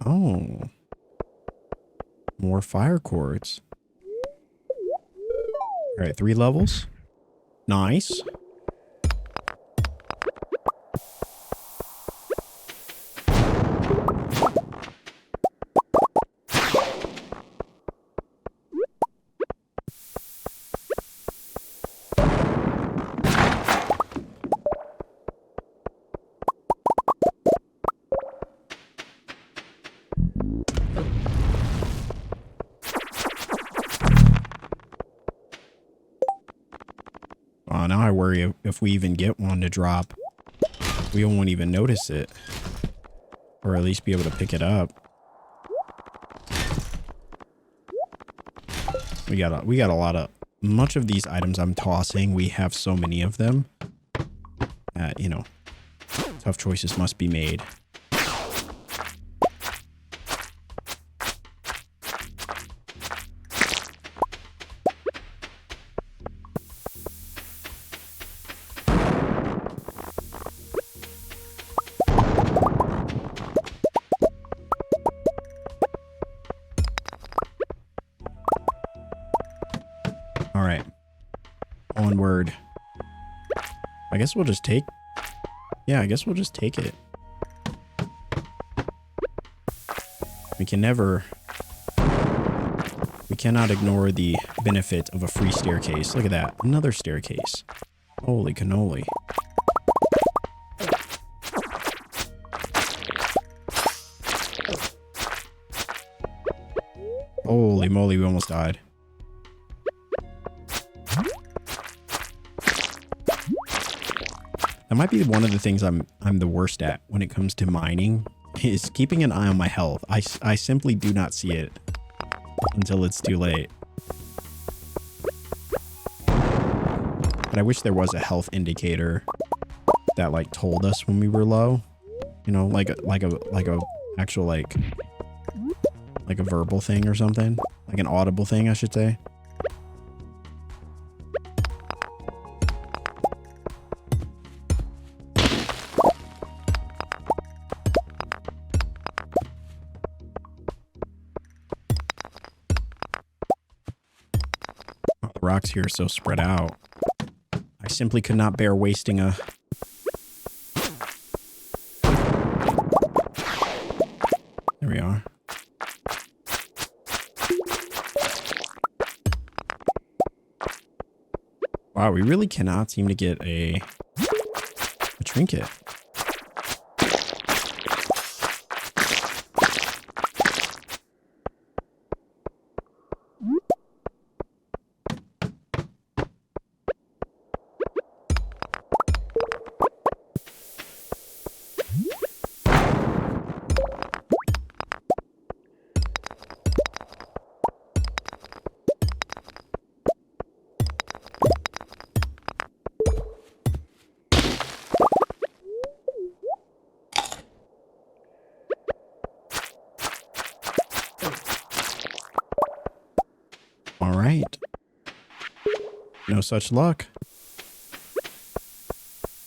Speaker 1: Oh. More fire quartz. Alright, 3 levels. Nice. Now I worry if we even get one to drop, we won't even notice it. Or at least be able to pick it up. We got a lot of... Much of these items I'm tossing, we have so many of them. You know, tough choices must be made. Alright. Onward. I guess we'll just take... Yeah, I guess we'll just take it. We can never... We cannot ignore the benefit of a free staircase. Look at that. Another staircase. Holy cannoli. Holy moly, we almost died. That might be one of the things I'm the worst at when it comes to mining, is keeping an eye on my health. I simply do not see it until it's too late. But I wish there was a health indicator that like told us when we were low. You know, like a actual like a verbal thing or something, like an audible thing, I should say. Oh, the rocks here are so spread out. I simply could not bear wasting a... There we are. Wow, we really cannot seem to get a trinket. All right. No such luck.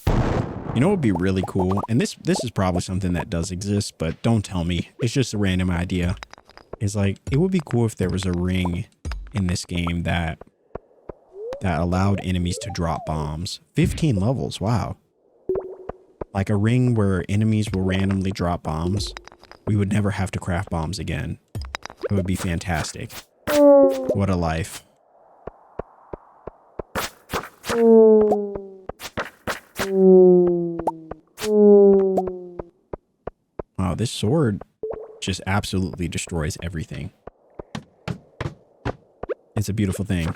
Speaker 1: You know what would be really cool? And this is probably something that does exist, but don't tell me. It's just a random idea. It's like, it would be cool if there was a ring in this game that allowed enemies to drop bombs. 15 levels, wow. Like a ring where enemies will randomly drop bombs. We would never have to craft bombs again. It would be fantastic. What a life. Wow, this sword just absolutely destroys everything. It's a beautiful thing.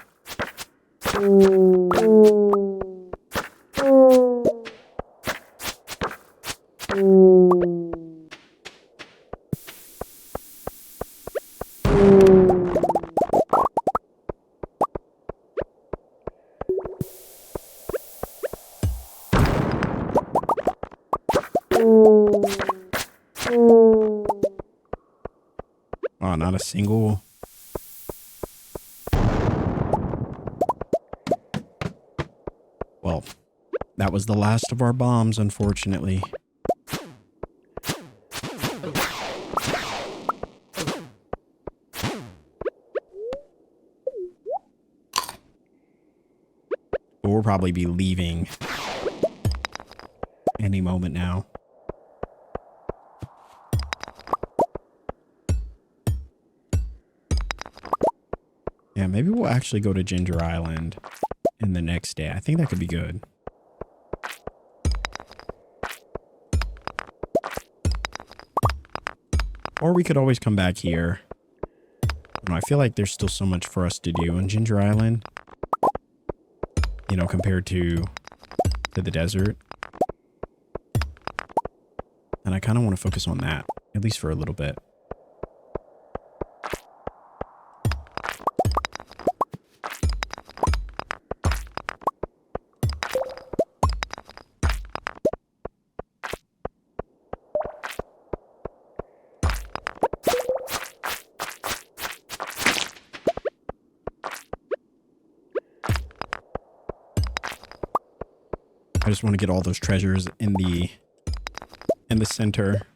Speaker 1: Oh, not a single. Well, that was the last of our bombs, unfortunately. But we'll probably be leaving any moment now. Yeah, maybe we'll actually go to Ginger Island in the next day. I think that could be good. Or we could always come back here. I feel like there's still so much for us to do on Ginger Island. You know, compared to the desert. And I kind of want to focus on that, at least for a little bit. I just want to get all those treasures in the center.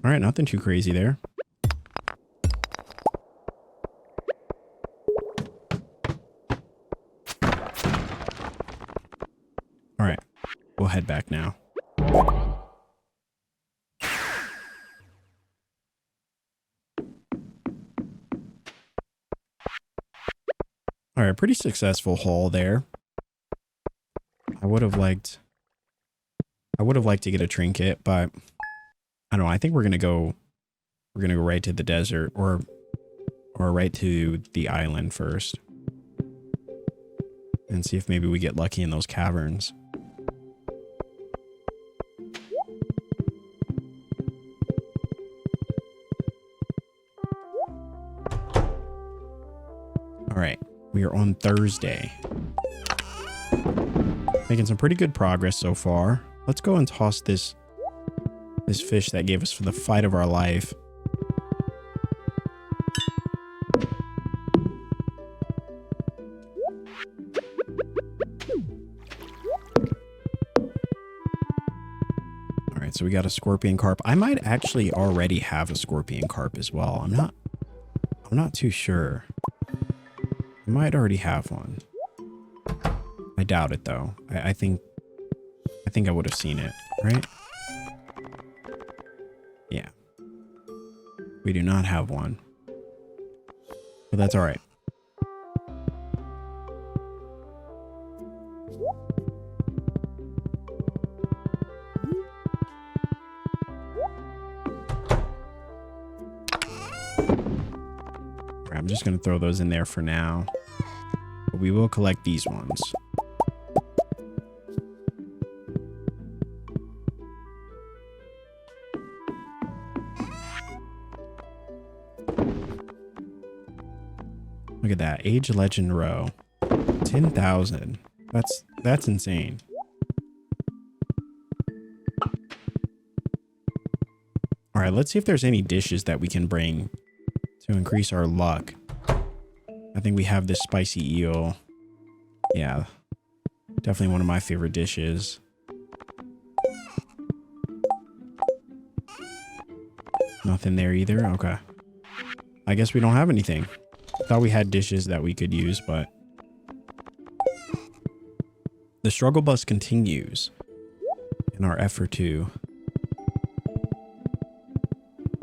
Speaker 1: All right, nothing too crazy there. All right, we'll head back now. All right, pretty successful haul there. I would have liked to get a trinket, but I don't know. I think we're gonna go right to the desert or right to the island first and see if maybe we get lucky in those caverns. All right, we are on Thursday. Making some pretty good progress so far. Let's go and toss this fish that gave us for the fight of our life. All right, so we got a scorpion carp. I might actually already have a scorpion carp as well. I'm not too sure. I might already have one. I doubt it though. I think I would have seen it, right? Yeah. We do not have one. But that's all right. I'm just going to throw those in there for now. But we will collect these ones. Look at that. Age Legend Row. 10,000. That's insane. All right, let's see if there's any dishes that we can bring to increase our luck. I think we have this spicy eel. Yeah, definitely one of my favorite dishes. Nothing there either. Okay. I guess we don't have anything. Thought we had dishes that we could use, but the struggle bus continues in our effort to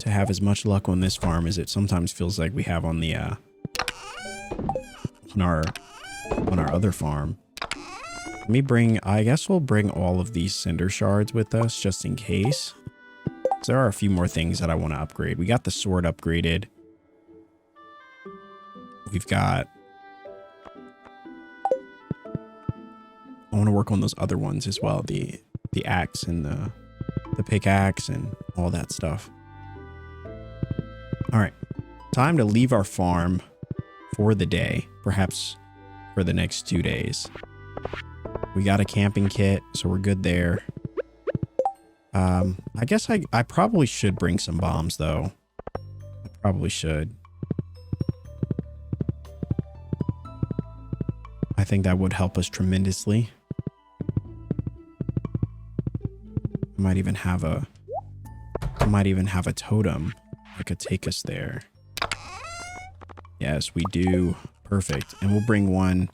Speaker 1: have as much luck on this farm as it sometimes feels like we have on the on our other farm. Let me bring, I guess we'll bring all of these cinder shards with us just in case. There are a few more things that I want to upgrade. We got the sword upgraded. We've got, I want to work on those other ones as well. The axe and the pickaxe and all that stuff. All right, time to leave our farm for the day, perhaps for the next 2 days. We got a camping kit, so we're good there. I guess I probably should bring some bombs though. I probably should. I think that would help us tremendously. I might even have a totem that could take us there. Yes, we do. Perfect. And we'll bring one.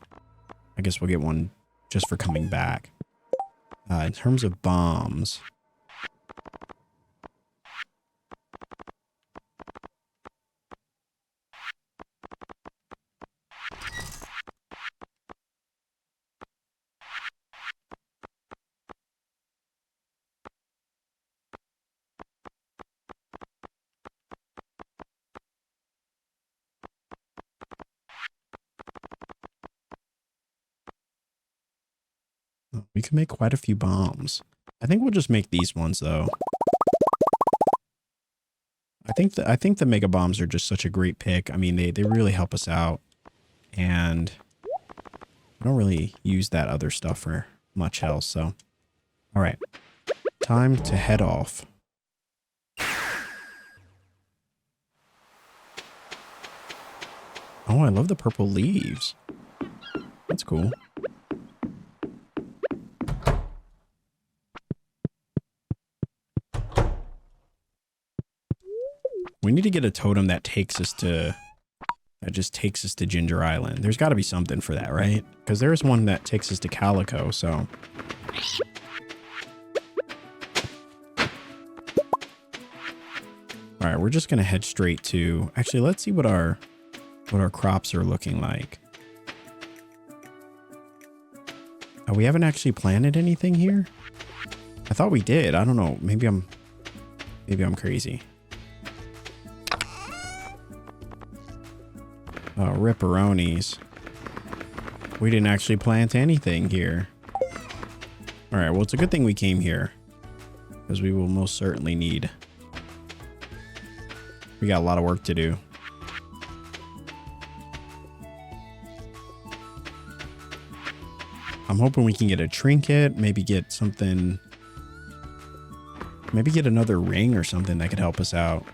Speaker 1: I guess we'll get one just for coming back. In terms of bombs. We can make quite a few bombs. I think we'll just make these ones though. I think the mega bombs are just such a great pick. I mean, they really help us out, and I don't really use that other stuff for much else. So, all right, time to head off. Oh, I love the purple leaves. That's cool. We need to get a totem that just takes us to Ginger Island. There's got to be something for that, right? Because there's one that takes us to Calico, so. All right, we're just going to head straight to, actually, let's see what our crops are looking like. We haven't actually planted anything here. I thought we did. I don't know. Maybe I'm crazy. Oh, ripperonis. We didn't actually plant anything here. All right. Well, it's a good thing we came here, because we will most certainly need. We got a lot of work to do. I'm hoping we can get a trinket, maybe get something, maybe get another ring or something that could help us out.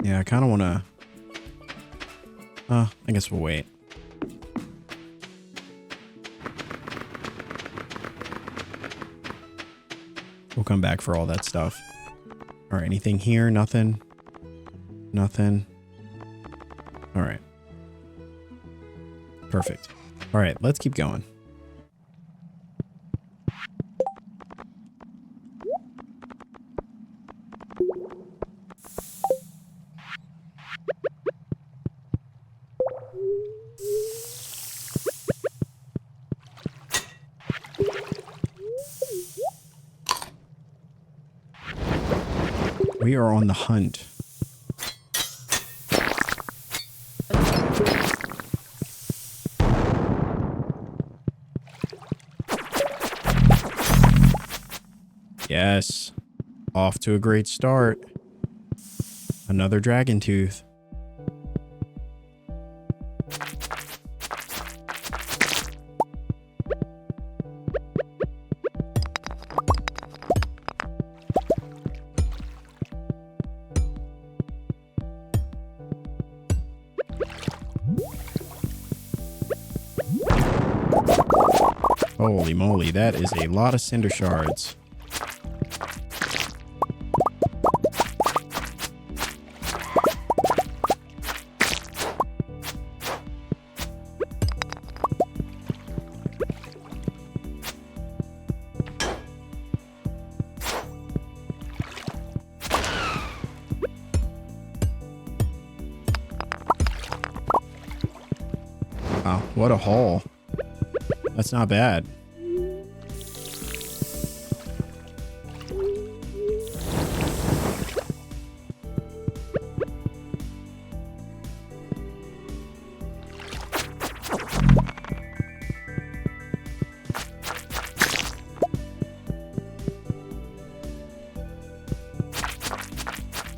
Speaker 1: Yeah, I kind of want to... I guess we'll wait. We'll come back for all that stuff. All right, anything here? Nothing. Nothing. All right. Perfect. All right, let's keep going. We are on the hunt. Yes. Off to a great start. Another dragon tooth. Holy moly, that is a lot of cinder shards. Wow, what a haul. That's not bad.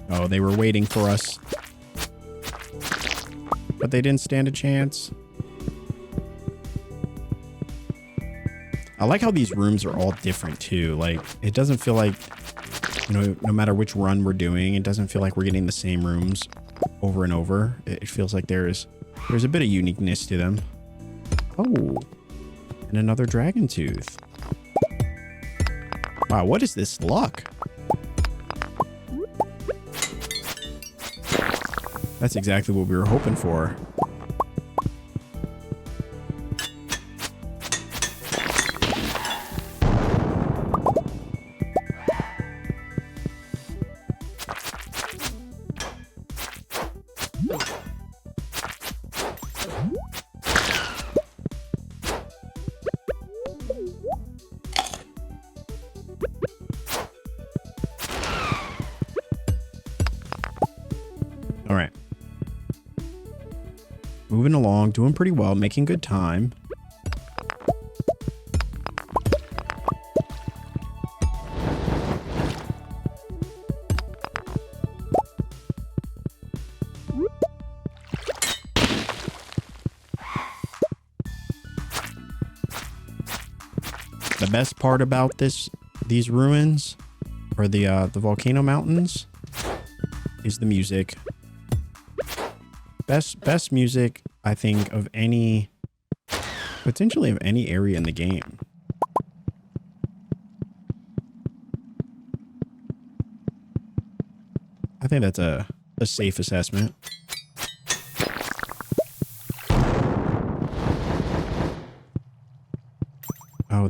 Speaker 1: Oh, they were waiting for us. But they didn't stand a chance. I like how these rooms are all different too. Like, it doesn't feel like, you know, no matter which run we're doing, it doesn't feel like we're getting the same rooms over and over. It feels like there's a bit of uniqueness to them. Oh, and another dragon tooth. Wow, what is this luck? That's exactly what we were hoping for. All right. Moving along, doing pretty well, making good time. The best part about these ruins, or the volcano mountains, is the music. Best music, I think, of any, potentially of any area in the game. I think that's a safe assessment.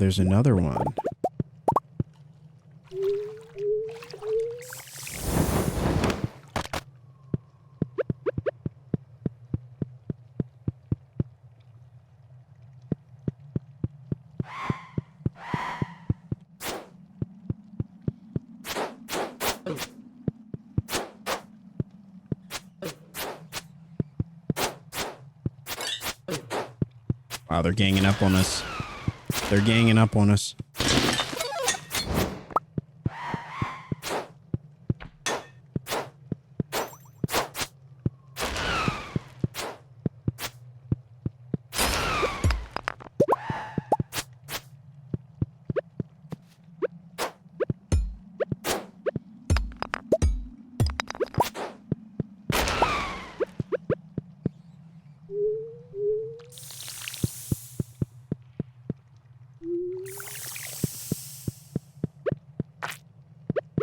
Speaker 1: there's another one. Wow, they're ganging up on us. They're ganging up on us.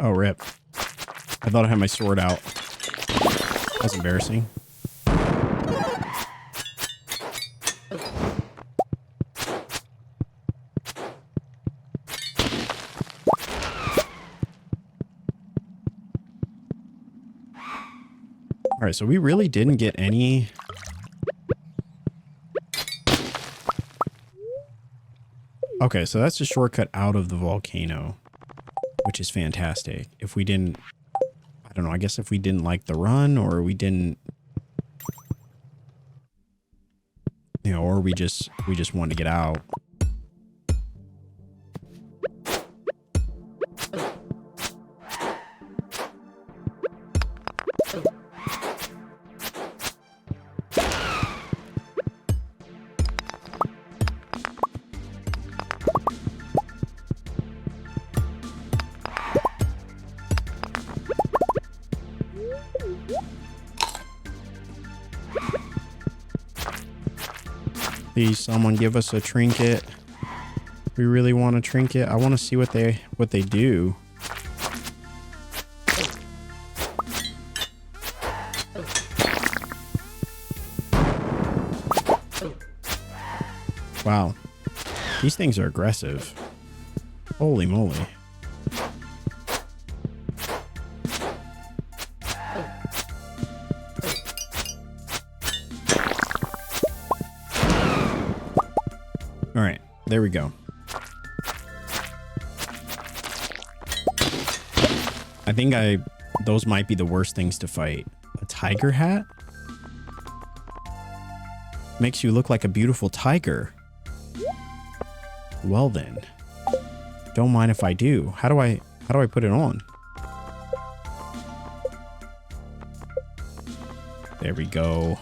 Speaker 1: Oh, rip. I thought I had my sword out. That's embarrassing. All right, so we really didn't get any... Okay, so that's a shortcut out of the volcano, which is fantastic. If we didn't... I don't know, I guess if we didn't like the run, or we didn't... You know, or we just wanted to get out. Please, someone give us a trinket. We really want a trinket. I want to see what they do. Wow. These things are aggressive. Holy moly. All right, there we go. I think those might be the worst things to fight. A tiger hat? Makes you look like a beautiful tiger. Well then. Don't mind if I do. How do I put it on? There we go.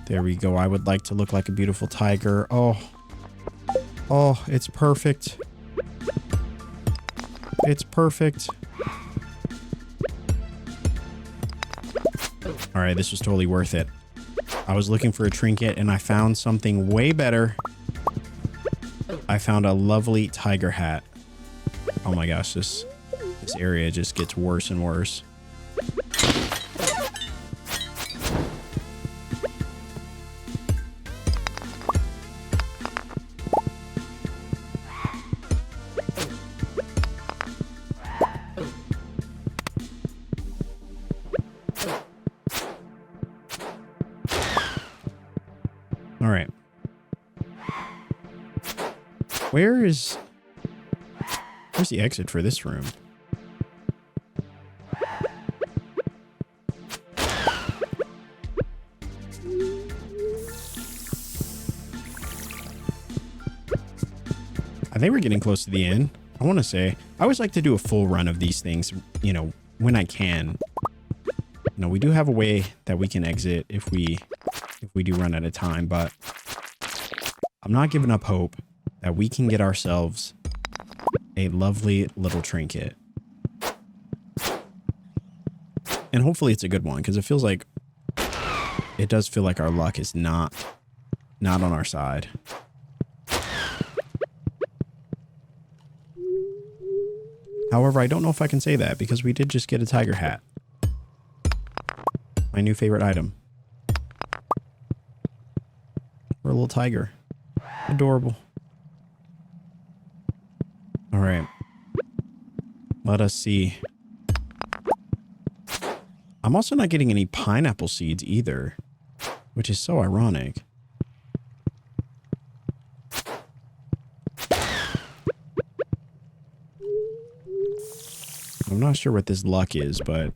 Speaker 1: There we go. I would like to look like a beautiful tiger. Oh. Oh, it's perfect. It's perfect. All right, this was totally worth it. I was looking for a trinket and I found something way better. I found a lovely tiger hat. Oh my gosh, this area just gets worse and worse. All right. Where's the exit for this room? I think we're getting close to the end. I want to say, I always like to do a full run of these things, you know, when I can. You know, we do have a way that we can exit if we do run out of time, but I'm not giving up hope that we can get ourselves a lovely little trinket. And hopefully it's a good one, because it feels like, it does feel like our luck is not on our side. However, I don't know if I can say that, because we did just get a tiger hat. My new favorite item. Or a little tiger. Adorable. All right. Let us see. I'm also not getting any pineapple seeds either, which is so ironic. I'm not sure what this luck is, but...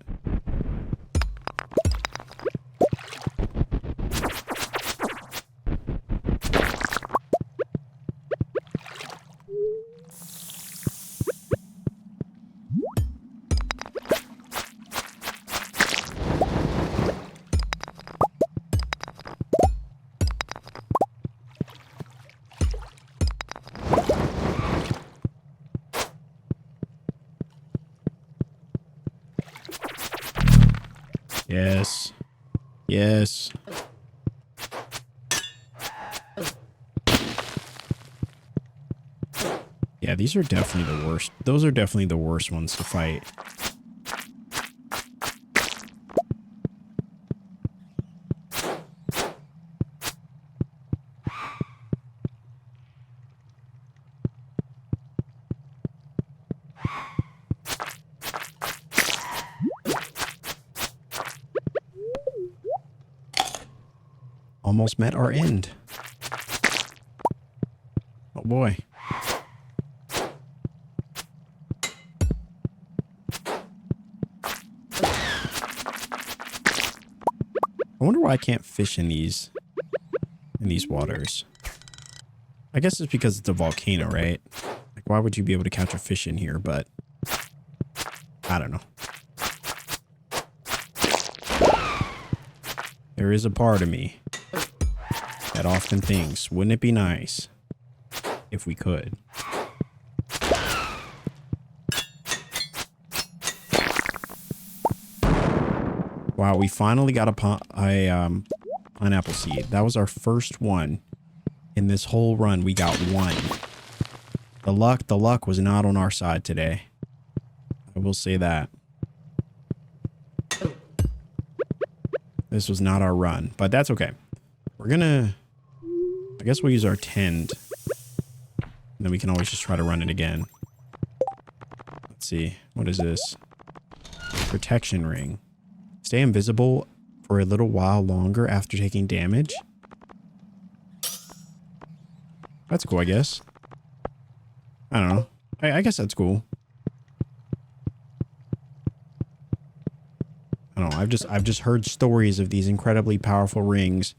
Speaker 1: Yes. Yes. Yeah, these are definitely the worst. Those are definitely the worst ones to fight. Almost met our end. Oh boy. I wonder why I can't fish in these waters. I guess it's because it's a volcano, right? Like, why would you be able to catch a fish in here? But I don't know. There is a part of me that often thinks, wouldn't it be nice if we could? Wow, we finally got a pineapple seed. That was our first one. In this whole run, we got one. The luck was not on our side today. I will say that. This was not our run, but that's okay. We're gonna... I guess we'll use our tend. And then we can always just try to run it again. Let's see. What is this? Protection ring. Stay invisible for a little while longer after taking damage. That's cool, I guess. I don't know. I guess that's cool. I don't know. I've just heard stories of these incredibly powerful rings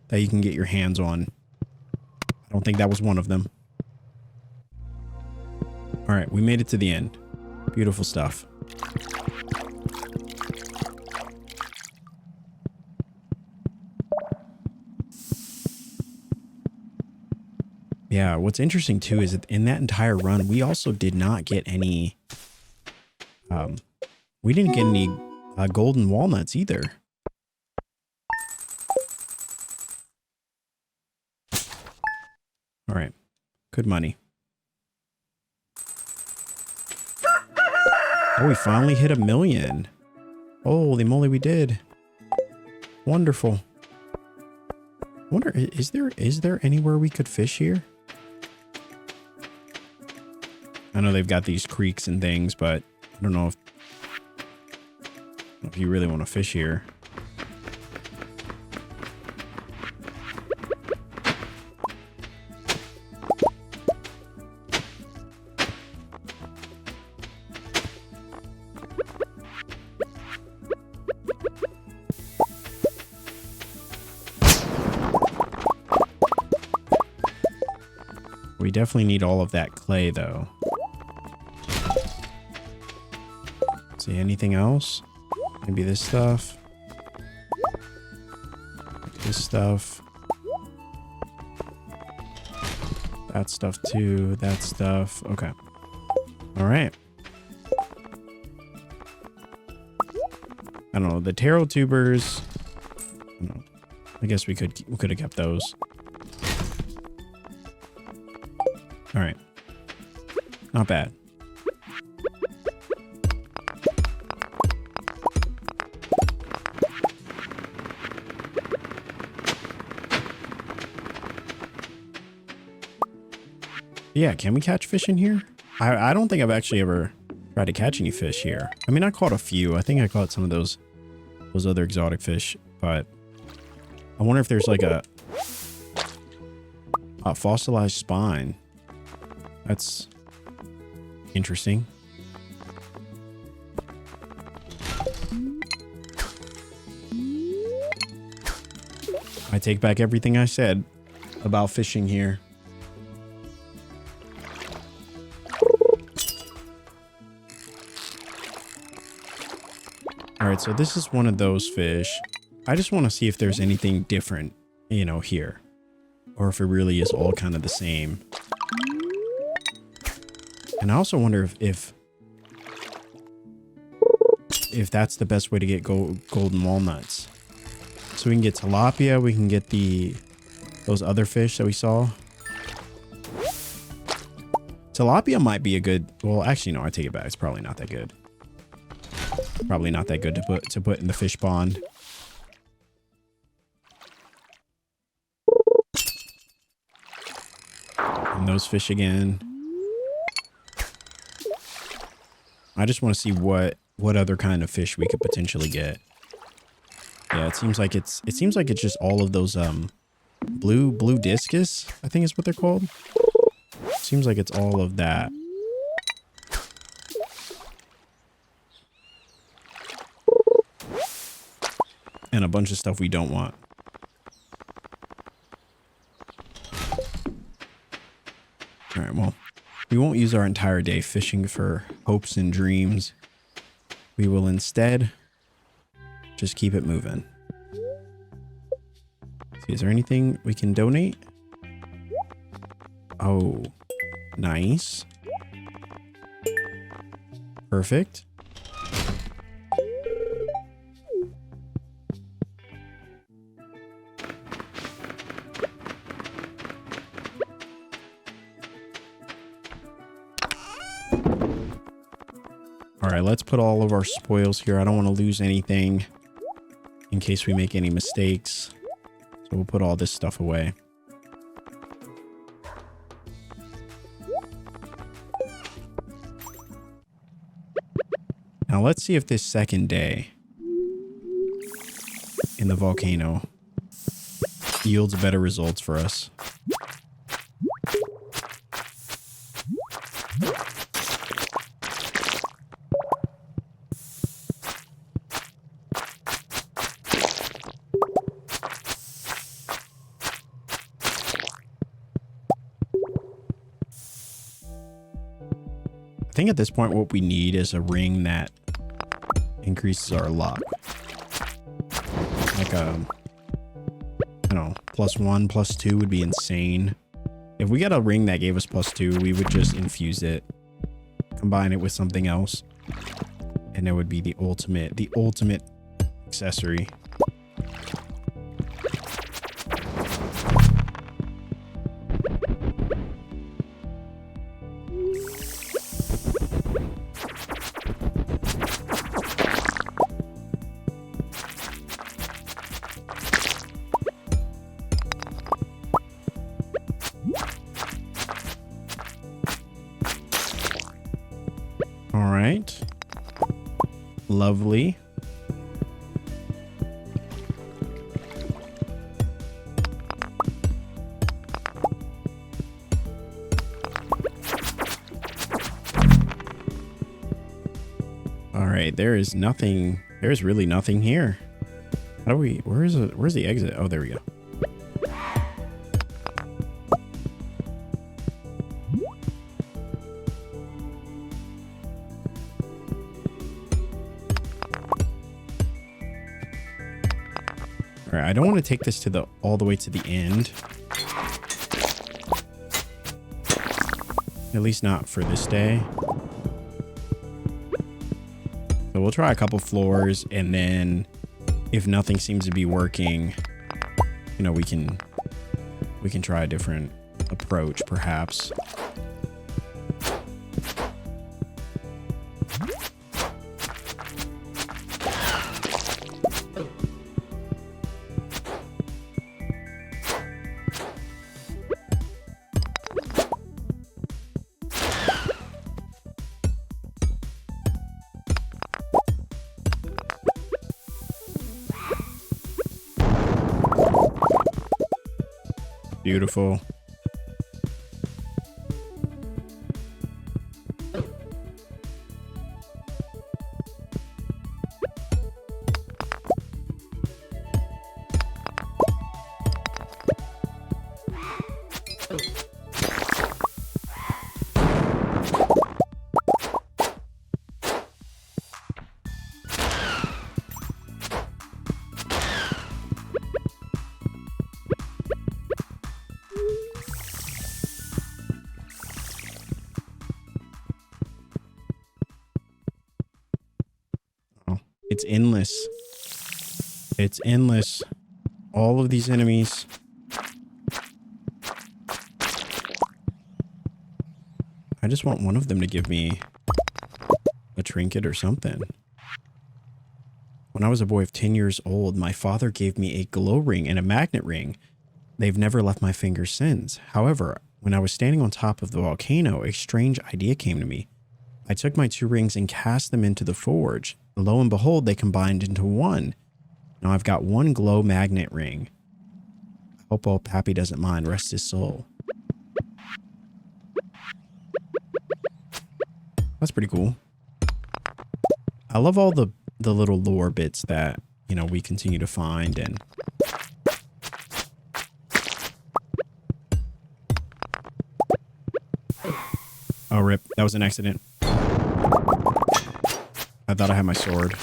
Speaker 1: that you can get your hands on. I don't think that was one of them. All right, we made it to the end. Beautiful stuff. Yeah, what's interesting too is that in that entire run, we also did not get any, we didn't get any golden walnuts either. All right, good money. Oh, we finally hit 1 million. Holy moly, we did. Wonderful. I wonder, is there anywhere we could fish here? I know they've got these creeks and things, but I don't know if you really want to fish here. We definitely need all of that clay, though. See anything else? Maybe this stuff. This stuff. That stuff too. That stuff. Okay. All right. I don't know. The taro tubers. I don't know. I guess we could have kept those. All right. Not bad. Yeah, can we catch fish in here? I don't think I've actually ever tried to catch any fish here. I mean, I caught a few. I think I caught some of those other exotic fish, but I wonder if there's like a fossilized spine. That's interesting. I take back everything I said about fishing here. All right, so this is one of those fish. I just want to see if there's anything different, you know, here. Or if it really is all kind of the same. And I also wonder if that's the best way to get golden walnuts. So we can get tilapia, we can get those other fish that we saw. Tilapia might be a good, well, actually, no, I take it back. It's probably not that good. Probably not that good to put in the fish pond. And those fish again. I just want to see what other kind of fish we could potentially get. Yeah, it seems like it's just all of those blue discus, I think is what they're called. Seems like it's all of that. And a bunch of stuff we don't want. All right, well, we won't use our entire day fishing for hopes and dreams. We will instead just keep it moving. See, is there anything we can donate? Oh, nice. Perfect. All right, let's put all of our spoils here. I don't want to lose anything in case we make any mistakes. So we'll put all this stuff away. Now let's see if this second day in the volcano yields better results for us. I think at this point what we need is a ring that increases our luck. Like I don't know, +1, +2 would be insane. If we got a ring that gave us +2, we would just infuse it, combine it with something else, and it would be the ultimate accessory. All right. Lovely. All right, there's really nothing here. How do we, where's the exit? Oh, there we go. All right, I don't want to take this all the way to the end. At least not for this day. So we'll try a couple floors, and then if nothing seems to be working, you know, we can try a different approach perhaps. Beautiful. It's endless. It's endless. All of these enemies. I just want one of them to give me a trinket or something. When I was a boy of 10 years old, my father gave me a glow ring and a magnet ring. They've never left my fingers since. However, when I was standing on top of the volcano, a strange idea came to me. I took my 2 rings and cast them into the forge. Lo and behold, they combined into one. Now I've got 1 glow magnet ring. I hope old Pappy doesn't mind. Rest his soul. That's pretty cool. I love all the little lore bits that, you know, we continue to find. And oh, rip. That was an accident. I thought I had my sword.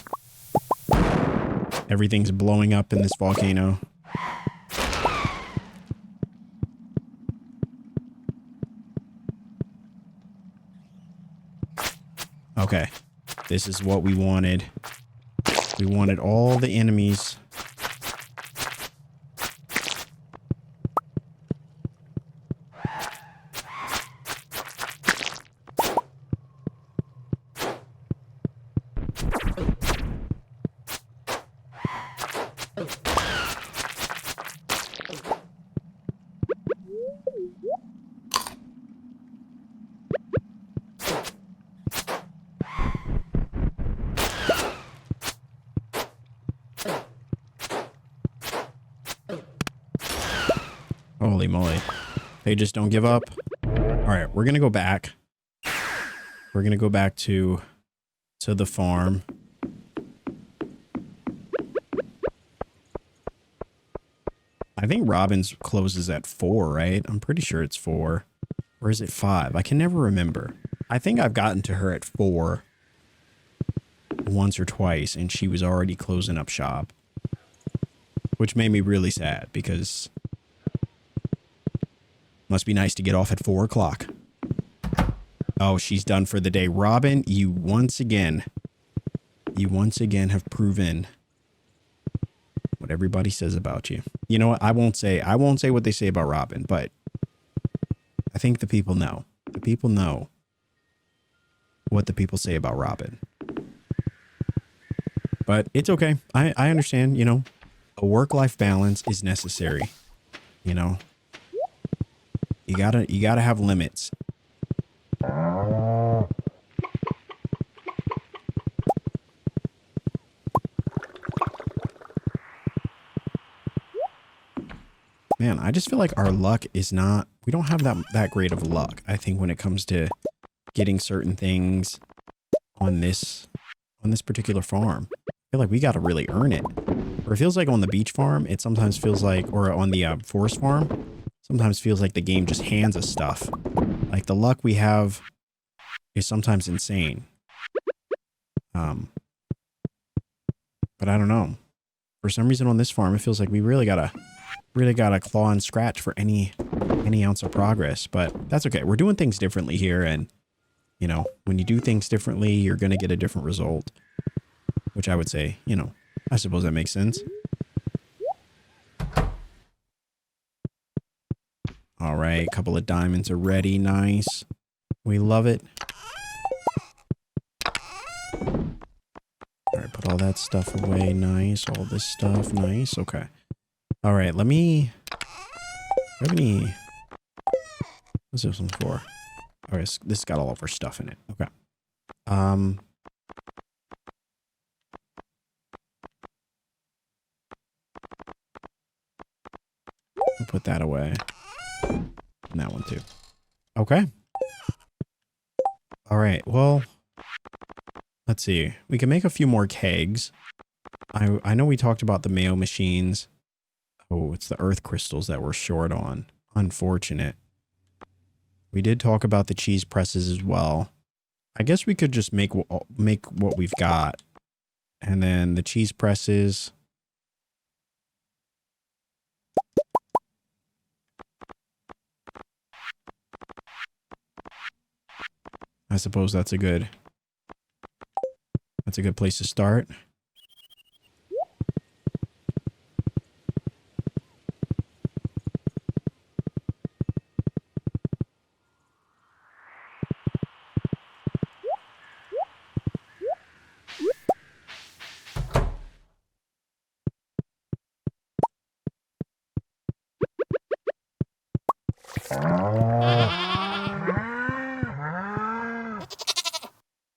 Speaker 1: Everything's blowing up in this volcano. Okay. This is what we wanted. We wanted all the enemies. Holy moly. They just don't give up. All right, we're going to go back. We're going to go back to the farm. I think Robin's closes at 4, right? I'm pretty sure it's 4. Or is it 5? I can never remember. I think I've gotten to her at 4 once or twice, and she was already closing up shop. Which made me really sad, because must be nice to get off at 4 o'clock. Oh, she's done for the day. Robin, you once again have proven what everybody says about you. You know what? I won't say what they say about Robin, but I think the people know. The people know what the people say about Robin. But it's okay. I understand, you know, a work-life balance is necessary. You know, you gotta have limits. Man, I just feel like our luck is not, we don't have that great of luck. I think when it comes to getting certain things on this particular farm. I feel like we got to really earn it. Or it feels like on the beach farm, it sometimes feels like, or on the forest farm, sometimes feels like the game just hands us stuff. Like the luck we have is sometimes insane. But I don't know. For some reason on this farm, it feels like we really gotta claw and scratch for any ounce of progress. But that's okay. We're doing things differently here, and you know, when you do things differently, you're gonna get a different result. Which I would say, you know, I suppose that makes sense. All right, a couple of diamonds are ready. Nice. We love it. All right, put all that stuff away. Nice. All this stuff. Nice. Okay. All right, let me... What's this one for? All right, this got all of our stuff in it. Okay. Put that away. And that one too. Okay. All right. Well, let's see. We can make a few more kegs. I know we talked about the mayo machines. Oh, it's the earth crystals that we're short on. Unfortunate. We did talk about the cheese presses as well. I guess we could just make what we've got. And then the cheese presses. I suppose that's a good place to start.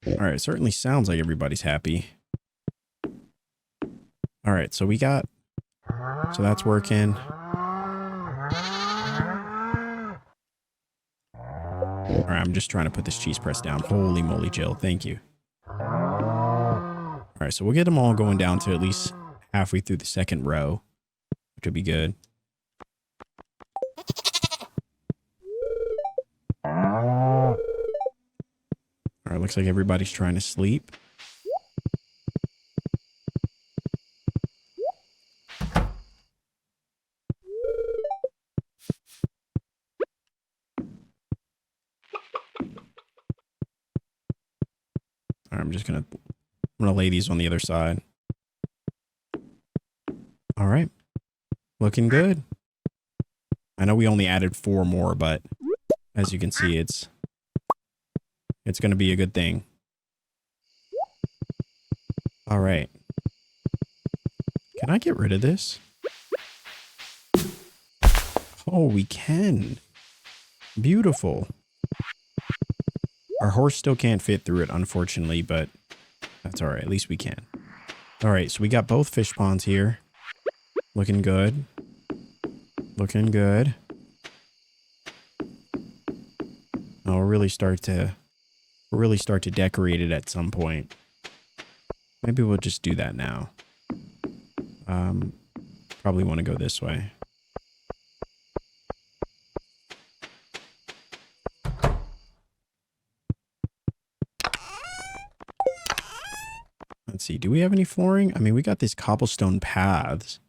Speaker 1: All right, certainly sounds like everybody's happy. All right, so that's working. All right, I'm just trying to put this cheese press down. Holy moly, Jill, thank you. All right, so we'll get them all going down to at least halfway through the second row, which would be good. All right, looks like everybody's trying to sleep. All right, I'm gonna lay these on the other side. All right, looking good. I know we only added 4 more, but as you can see, it's gonna be a good thing. All right. Can I get rid of this? Oh, we can. Beautiful. Our horse still can't fit through it, unfortunately, but that's all right. At least we can. All right, so we got both fish ponds here. Looking good. Looking good. I'll really start to decorate it at some point. Maybe we'll just do that now. Probably want to go this way. Let's see. Do we have any flooring? I mean, we got these cobblestone paths.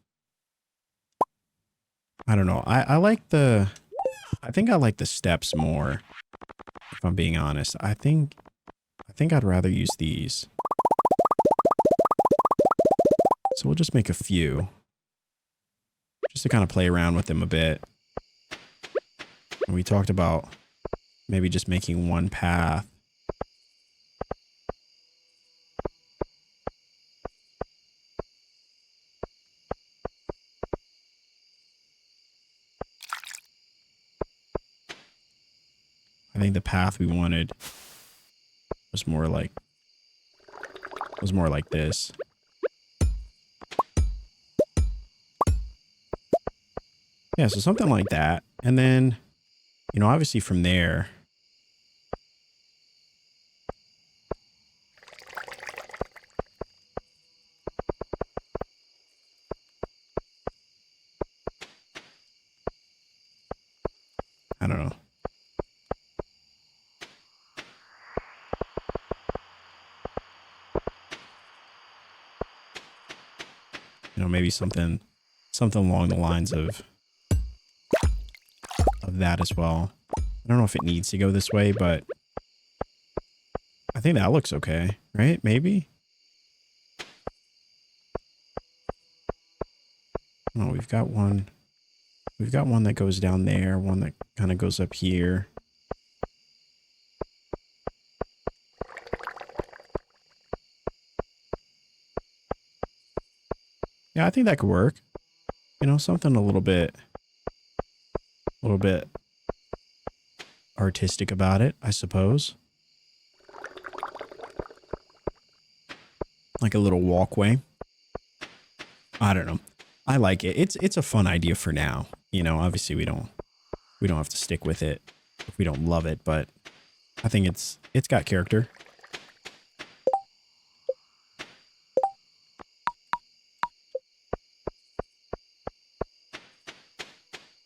Speaker 1: I don't know. I think I like the steps more. If I'm being honest, I think I'd rather use these. So we'll just make a few. Just to kind of play around with them a bit. And we talked about maybe just making one path. I think the path we wanted was more like this. Yeah, so something like that. And then, you know, obviously from there, I don't know. You know, maybe something along the lines of that as well. I don't know if it needs to go this way, but I think that looks okay, right? Maybe. Oh, we've got one that goes down there, one that kind of goes up here. Yeah, I think that could work. You know, something a little bit artistic about it, I suppose. Like a little walkway. I don't know. I like it. It's a fun idea for now. You know, obviously we don't We don't have to stick with it if we don't love it, but I think it's got character.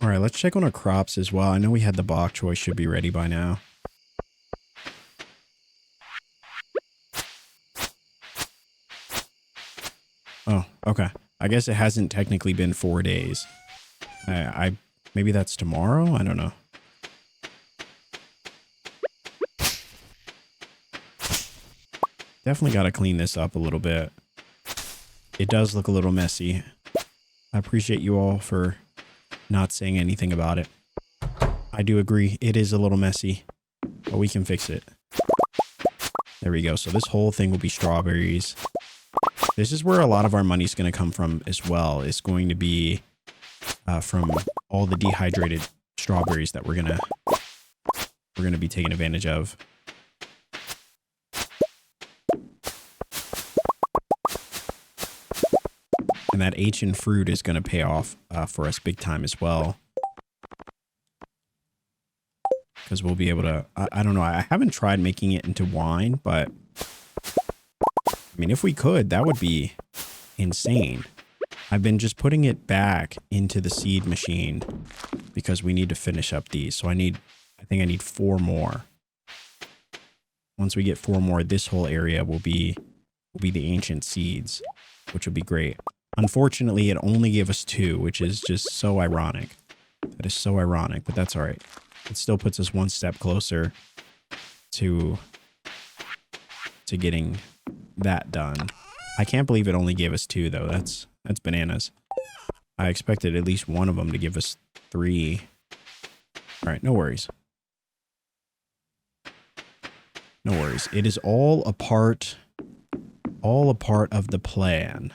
Speaker 1: All right, let's check on our crops as well. I know we had the bok choy should be ready by now. Oh, okay. I guess it hasn't technically been 4 days. Maybe that's tomorrow? I don't know. Definitely got to clean this up a little bit. It does look a little messy. I appreciate you all for not saying anything about it. I do agree. It is a little messy, but we can fix it. There we go. So this whole thing will be strawberries. This is where a lot of our money's going to come from as well. It's going to be from all the dehydrated strawberries that we're gonna be taking advantage of. And that ancient fruit is going to pay off for us big time as well. Because we'll be able to, I don't know, I haven't tried making it into wine, but I mean, if we could, that would be insane. I've been just putting it back into the seed machine because we need to finish up these. So I think I need 4 more. Once we get 4 more, this whole area will be the ancient seeds, which would be great. Unfortunately, it only gave us 2, which is just so ironic. That is so ironic, but that's all right. It still puts us one step closer to getting that done. I can't believe it only gave us 2, though. That's bananas. I expected at least one of them to give us 3. All right, no worries. No worries. It is all a part of the plan.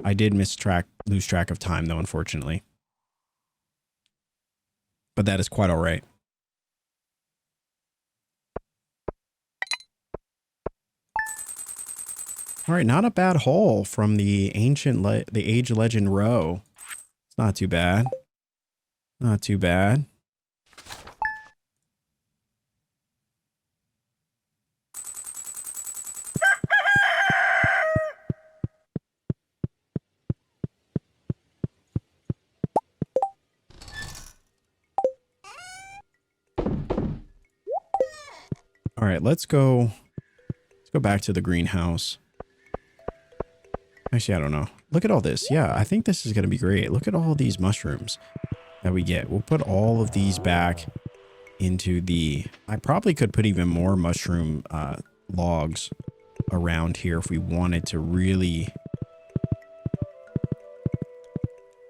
Speaker 1: I did lose track of time, though, unfortunately. But that is quite all right. All right, not a bad haul from the Age Legend row. It's not too bad. Not too bad. All right, let's go back to the greenhouse. Actually, I don't know. Look at all this. Yeah, I think this is going to be great. Look at all these mushrooms that we get. We'll put all of these back into the... I probably could put even more mushroom logs around here if we wanted to really...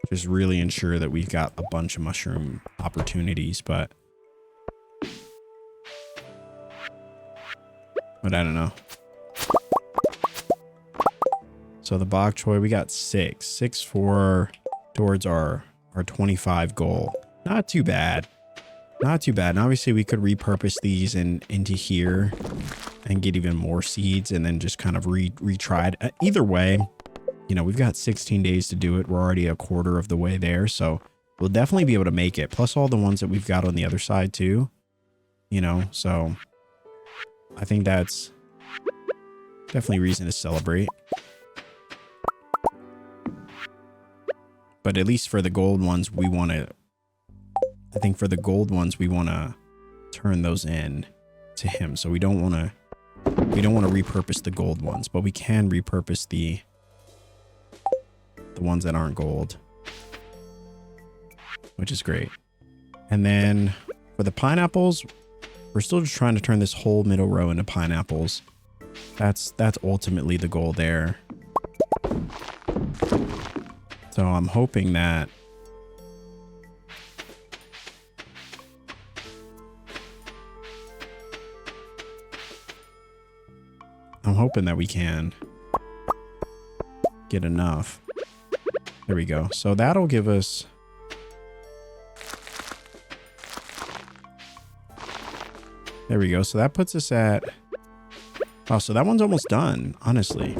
Speaker 1: just really ensure that we've got a bunch of mushroom opportunities, but I don't know. So the bok choy, we got 6. 6 towards our 25 goal. Not too bad. Not too bad. And obviously we could repurpose these into here and get even more seeds and then just kind of retry it. Either way, you know, we've got 16 days to do it. We're already a quarter of the way there. So we'll definitely be able to make it. Plus all the ones that we've got on the other side too. You know, so I think that's definitely reason to celebrate. But at least for the gold ones, we want to... I think for the gold ones, we want to turn those in to him. So we don't want to repurpose the gold ones, but we can repurpose the ones that aren't gold, which is great. And then for the pineapples, we're still just trying to turn this whole middle row into pineapples. That's ultimately the goal there. So I'm hoping that we can get enough. There we go. So that'll give us... There we go. So that puts us at... Oh, so that one's almost done, honestly.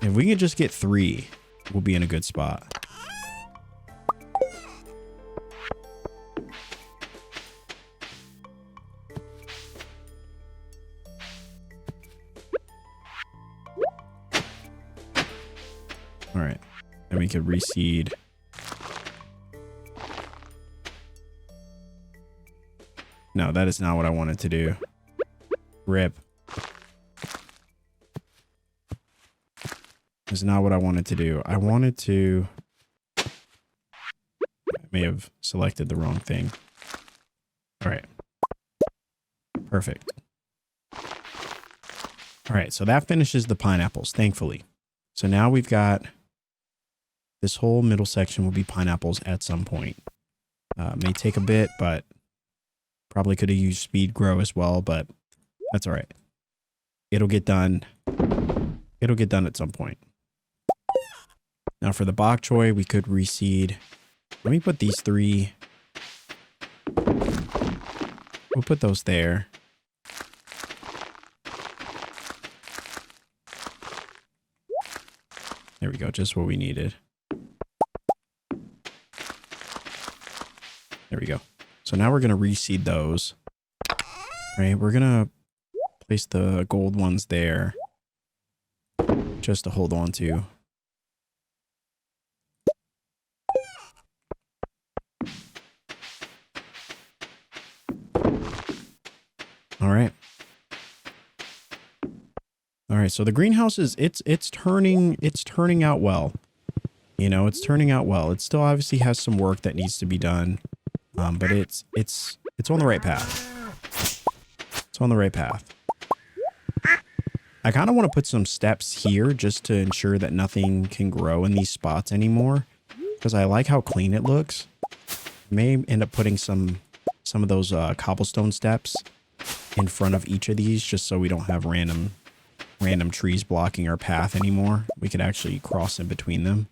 Speaker 1: If we can just get 3, we'll be in a good spot. All right. Then we could reseed. No, that is not what I wanted to do. Rip. That's not what I wanted to do. I wanted to... I may have selected the wrong thing. All right. Perfect. All right, so that finishes the pineapples, thankfully. So now we've got... This whole middle section will be pineapples at some point. May take a bit, but... Probably could have used speed grow as well, but that's all right. It'll get done. It'll get done at some point. Now for the bok choy, we could reseed. Let me put these 3. We'll put those there. There we go, just what we needed. There we go. So now we're going to reseed those. Right, we're going to place the gold ones there just to hold on to. All right. All right, so the greenhouse is it's turning out well. You know, it's turning out well. It still obviously has some work that needs to be done. But it's on the right path. It's on the right path. I kind of want to put some steps here just to ensure that nothing can grow in these spots anymore. Because I like how clean it looks. May end up putting some of those cobblestone steps in front of each of these just so we don't have random trees blocking our path anymore. We could actually cross in between them.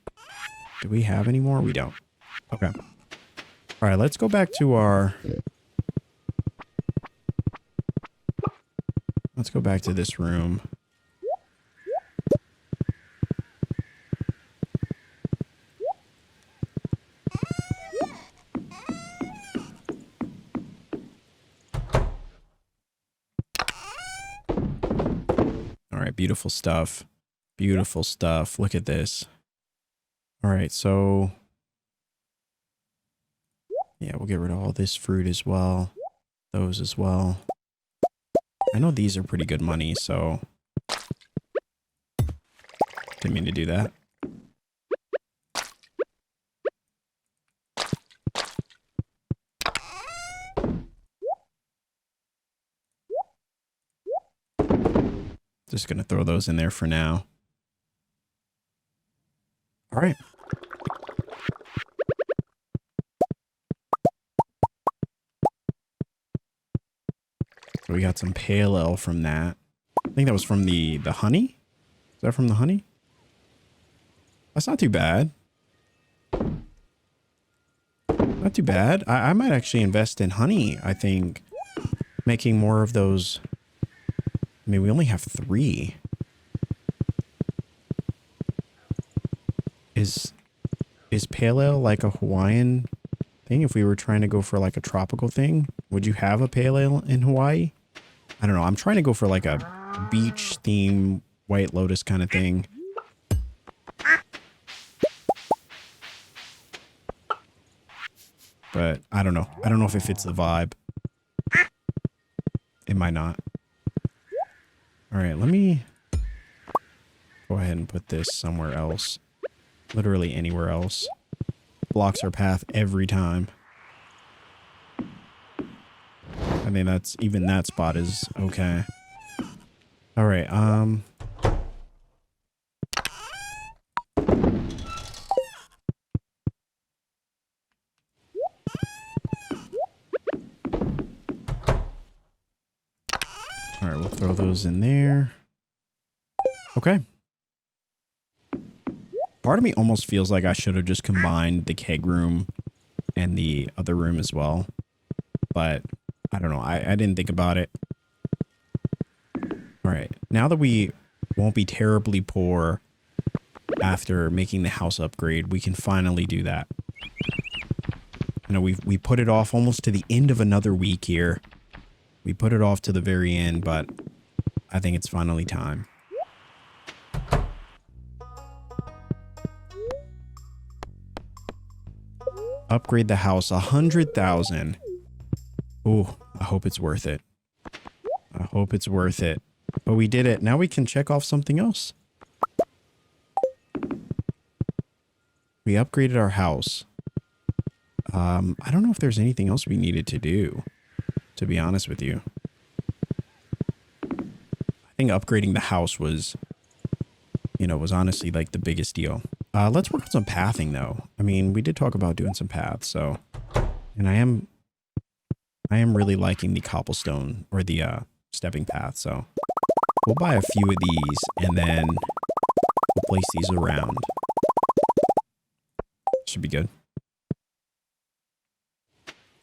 Speaker 1: Do we have any more? We don't. Okay. All right, let's go back to our... Let's go back to this room. All right, beautiful stuff. Beautiful stuff. Look at this. All right, so... Yeah, we'll get rid of all this fruit as well. Those as well. I know these are pretty good money, so... Didn't mean to do that. Just gonna throw those in there for now. All right. We got some pale ale from that. I think that was from the honey. Is that from the honey? That's not too bad. Not too bad. I might actually invest in honey, I think. Making more of those. I mean, we only have 3. Is pale ale like a Hawaiian thing? If we were trying to go for like a tropical thing, would you have a pale ale in Hawaii? I don't know. I'm trying to go for like a beach theme, White Lotus kind of thing. But I don't know. I don't know if it fits the vibe. It might not. All right, let me go ahead and put this somewhere else. Literally anywhere else. Blocks our path every time. I think that's, even that spot is okay. All right, all right, we'll throw those in there. Okay. Part of me almost feels like I should have just combined the keg room and the other room as well. But I don't know. I didn't think about it. All right. Now that we won't be terribly poor after making the house upgrade, we can finally do that. You know, we put it off almost to the end of another week here. We put it off to the very end, but I think it's finally time. Upgrade the house 100,000. Oh, I hope it's worth it. I hope it's worth it. But we did it. Now we can check off something else. We upgraded our house. I don't know if there's anything else we needed to do, to be honest with you. I think upgrading the house was, you know, was honestly like the biggest deal. Let's work on some pathing though. I mean, we did talk about doing some paths, so, and I am really liking the cobblestone or the stepping path, so we'll buy a few of these and then we'll place these around. Should be good.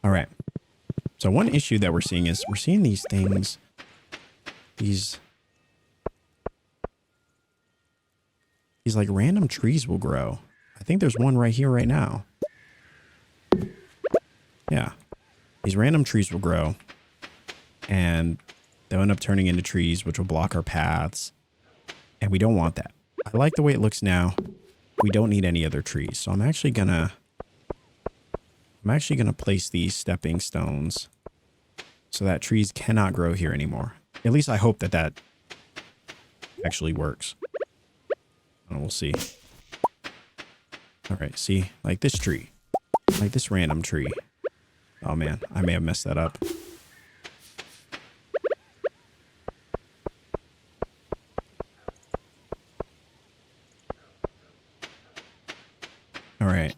Speaker 1: All right. So one issue that we're seeing is we're seeing these things, these like random trees will grow. I think there's one right here right now. Yeah. These random trees will grow and they'll end up turning into trees, which will block our paths. And we don't want that. I like the way it looks now. We don't need any other trees. So I'm actually gonna place these stepping stones so that trees cannot grow here anymore. At least I hope that that actually works. And we'll see. All right, see, like this tree, like this random tree. Oh man, I may have messed that up. All right.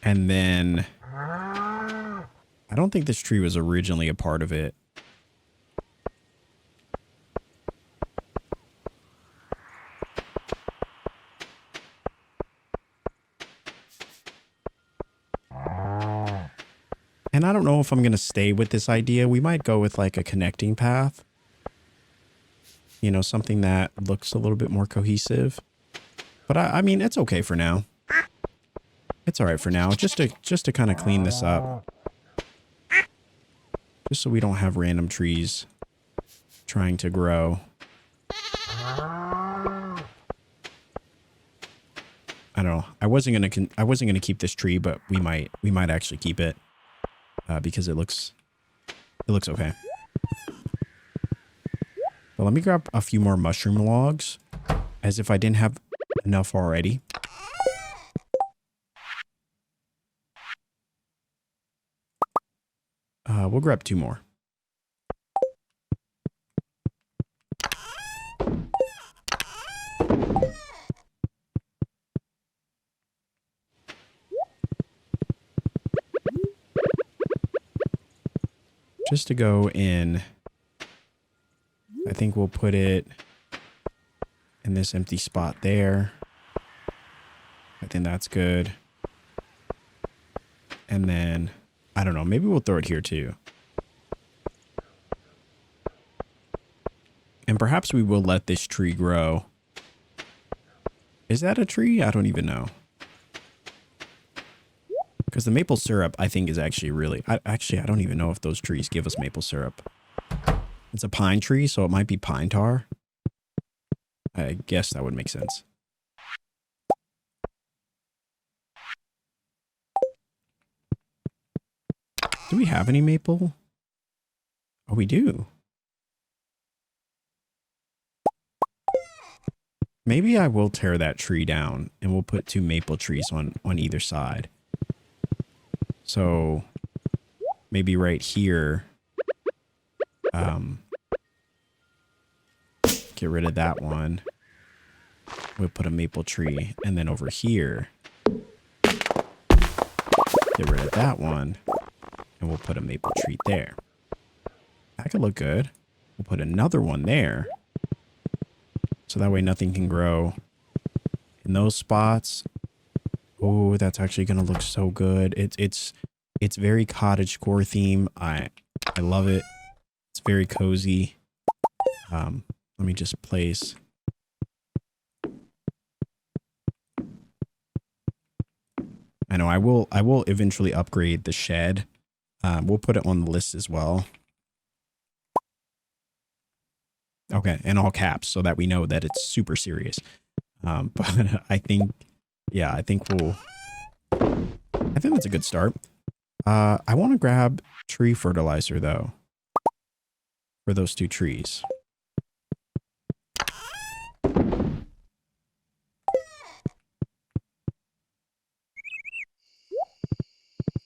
Speaker 1: And then I don't think this tree was originally a part of it. And I don't know if I'm going to stay with this idea. We might go with like a connecting path. You know, something that looks a little bit more cohesive. But I mean, it's okay for now. It's all right for now. Just to kind of clean this up. Just so we don't have random trees trying to grow. I don't know. I wasn't gonna keep this tree, but we might actually keep it because it looks okay. But let me grab a few more mushroom logs, as if I didn't have enough already. We'll grab 2 more. Just to go in, I think we'll put it in this empty spot there. I think that's good. And then, I don't know, maybe we'll throw it here too. And perhaps we will let this tree grow. Is that a tree? I don't even know. Because the maple syrup, I think, is actually really... I don't even know if those trees give us maple syrup. It's a pine tree, so it might be pine tar. I guess that would make sense. Do we have any maple? Oh, we do. Maybe I will tear that tree down and we'll put 2 maple trees on either side. So maybe right here, get rid of that one. We'll put a maple tree, and then over here, get rid of that one, and we'll put a maple tree there. That could look good. We'll put another one there, so that way nothing can grow in those spots. Oh, that's actually gonna look so good. It's very cottagecore theme. I love it. It's very cozy. Let me just place. I know I will eventually upgrade the shed. We'll put it on the list as well. Okay, in all caps, so that we know that it's super serious. But I think Yeah, I think that's a good start. I want to grab tree fertilizer though for those 2 trees.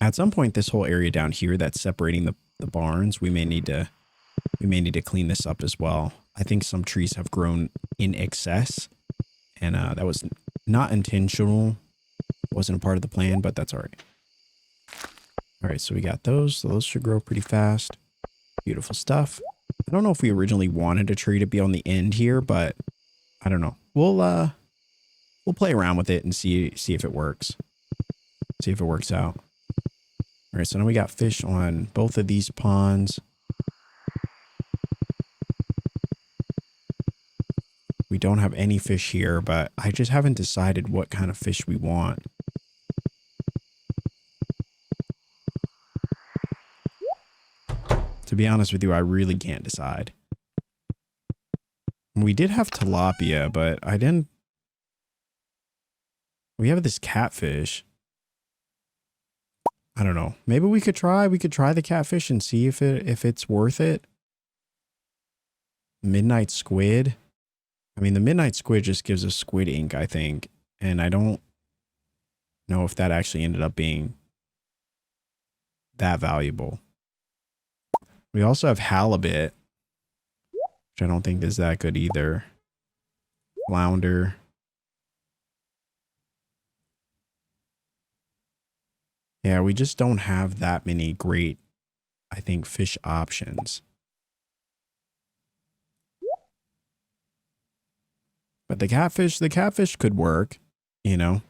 Speaker 1: At some point, this whole area down here that's separating the barns, we may need to clean this up as well. I think some trees have grown in excess, and that was not intentional. Wasn't a part of the plan, but that's all right. All right, so we got those. So those should grow pretty fast. Beautiful stuff. I don't know if we originally wanted a tree to be on the end here, but I don't know. We'll play around with it and see if it works. See if it works out. All right, so now we got fish on both of these ponds. We don't have any fish here, but I just haven't decided what kind of fish we want. To be honest with you, I really can't decide. We did have tilapia, but I didn't... We have this catfish. I don't know. Maybe we could try the catfish and see if it's worth it. Midnight squid. I mean, the midnight squid just gives us squid ink, I think. And I don't know if that actually ended up being that valuable. We also have halibut, which I don't think is that good either. Flounder. Yeah, we just don't have that many great, I think, fish options. But the catfish could work, you know.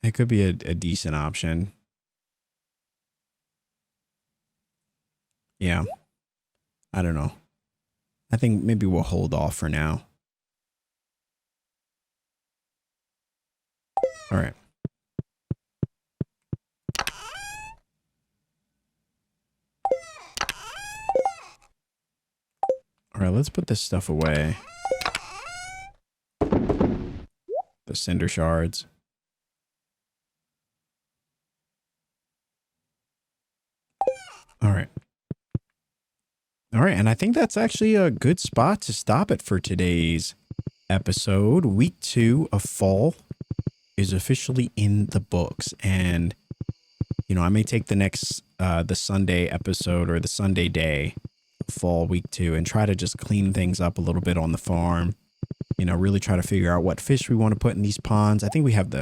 Speaker 1: It could be a decent option. Yeah. I don't know. I think maybe we'll hold off for now. All right. All right, let's put this stuff away. The cinder shards. All right. All right, and I think that's actually a good spot to stop it for today's episode. Week 2 of fall is officially in the books, and you know, I may take the next the Sunday episode or the Sunday day of fall week 2 and try to just clean things up a little bit on the farm. You know, really try to figure out what fish we want to put in these ponds. I think we have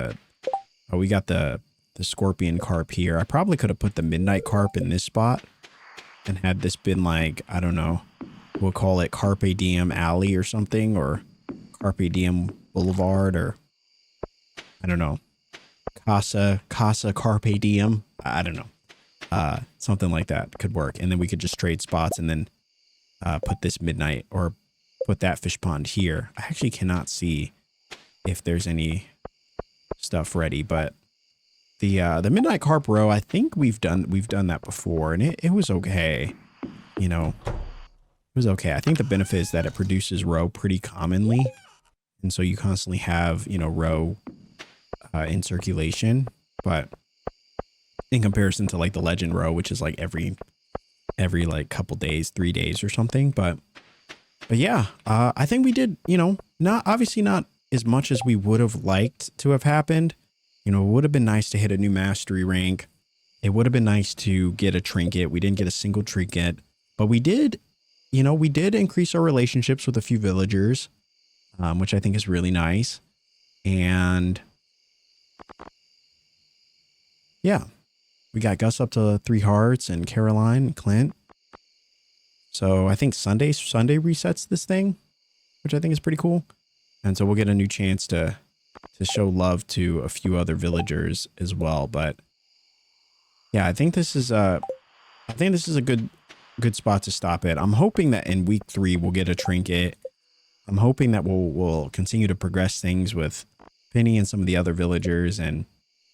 Speaker 1: we got the scorpion carp here. I probably could have put the midnight carp in this spot and had this been like, I don't know, we'll call it Carpe Diem Alley or something, or Carpe Diem Boulevard, or I don't know, Casa Carpe Diem. I don't know. Something like that could work. And then we could just trade spots and then put this midnight or put that fish pond here. I actually cannot see if there's any stuff ready, but the midnight carp row, I think we've done that before, and it was okay. You know, it was okay. I think the benefit is that it produces row pretty commonly, and so you constantly have, you know, row in circulation. But in comparison to like the legend row, which is like every like couple days, 3 days or something. But yeah, I think we did, you know, obviously not as much as we would have liked to have happened. You know, it would have been nice to hit a new mastery rank. It would have been nice to get a trinket. We didn't get a single trinket, but we did, you know, we did increase our relationships with a few villagers, which I think is really nice. And yeah, we got Gus up to 3 hearts and Caroline and Clint. So I think Sunday resets this thing, which I think is pretty cool. And so we'll get a new chance to show love to a few other villagers as well. But yeah, I think this is a good spot to stop it. I'm hoping that in week 3 we'll get a trinket. I'm hoping that we'll continue to progress things with Penny and some of the other villagers, and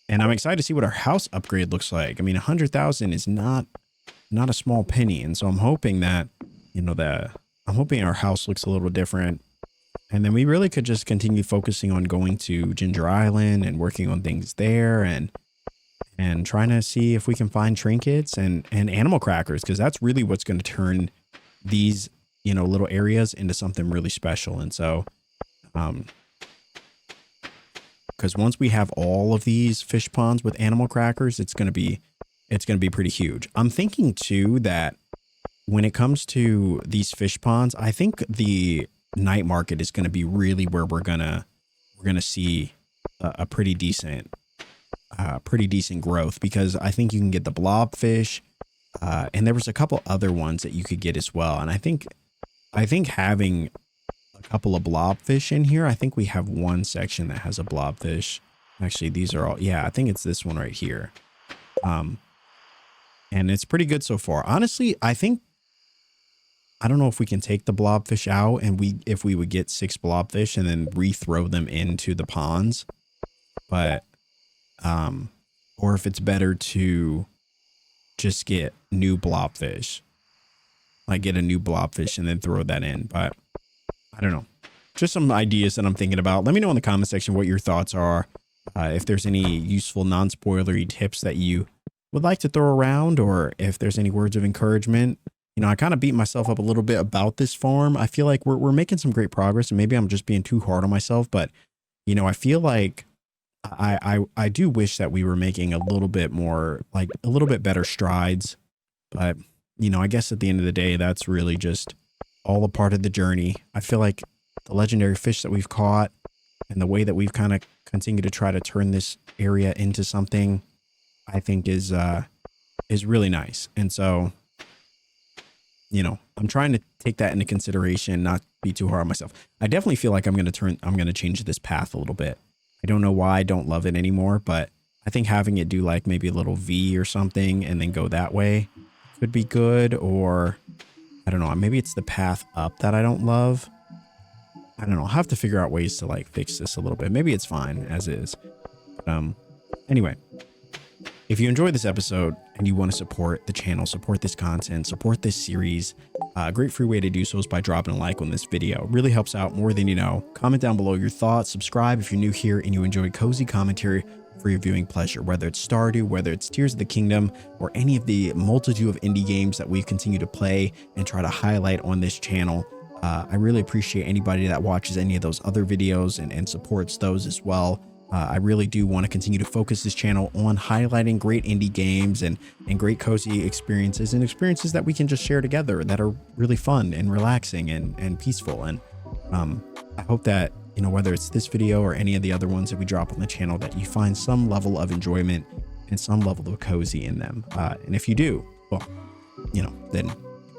Speaker 1: I'm excited to see what our house upgrade looks like. I mean, 100,000 is not a small penny, and so I'm hoping that, you know, I'm hoping our house looks a little different, And then we really could just continue focusing on going to Ginger Island and working on things there and trying to see if we can find trinkets and animal crackers, because that's really what's going to turn these, you know, little areas into something really special. And so, because once we have all of these fish ponds with animal crackers, it's going to be pretty huge. I'm thinking too that when it comes to these fish ponds, I think the night market is going to be really where we're gonna see a pretty decent growth, because I think you can get the blobfish, and there was a couple other ones that you could get as well. And I think having a couple of blobfish in here, I think we have one section that has a blobfish. Actually, these are all, yeah, I think it's this one right here. And it's pretty good so far. Honestly, I don't know if we can take the blobfish out and if we would get 6 blobfish and then rethrow them into the ponds, but, or if it's better to just get new blobfish, like get a new blobfish and then throw that in. But I don't know, just some ideas that I'm thinking about. Let me know in the comment section what your thoughts are. If there's any useful non-spoilery tips that you would like to throw around, or if there's any words of encouragement. You know, I kind of beat myself up a little bit about this farm. I feel like we're making some great progress, and maybe I'm just being too hard on myself, but you know, I feel like I do wish that we were making a little bit more, like a little bit better strides. But you know, I guess at the end of the day, that's really just all a part of the journey. I feel like the legendary fish that we've caught and the way that we've kind of continued to try to turn this area into something, I think is really nice. And so, you know, I'm trying to take that into consideration, not be too hard on myself. I definitely feel like I'm going to change this path a little bit. I don't know why I don't love it anymore, but I think having it do like maybe a little V or something and then go that way could be good. Or I don't know, maybe it's the path up that I don't love. I don't know. I'll have to figure out ways to like fix this a little bit. Maybe it's fine as is. Anyway, if you enjoyed this episode and you want to support the channel, support this content, support this series, a great free way to do so is by dropping a like on this video. It really helps out more than you know. Comment down below your thoughts, subscribe if you're new here and you enjoy cozy commentary for your viewing pleasure, whether it's Stardew, whether it's Tears of the Kingdom, or any of the multitude of indie games that we've continued to play and try to highlight on this channel. I really appreciate anybody that watches any of those other videos and supports those as well. I really do want to continue to focus this channel on highlighting great indie games and great cozy experiences and experiences that we can just share together that are really fun and relaxing and peaceful. And I hope that, you know, whether it's this video or any of the other ones that we drop on the channel, that you find some level of enjoyment and some level of cozy in them. And if you do, well, you know, then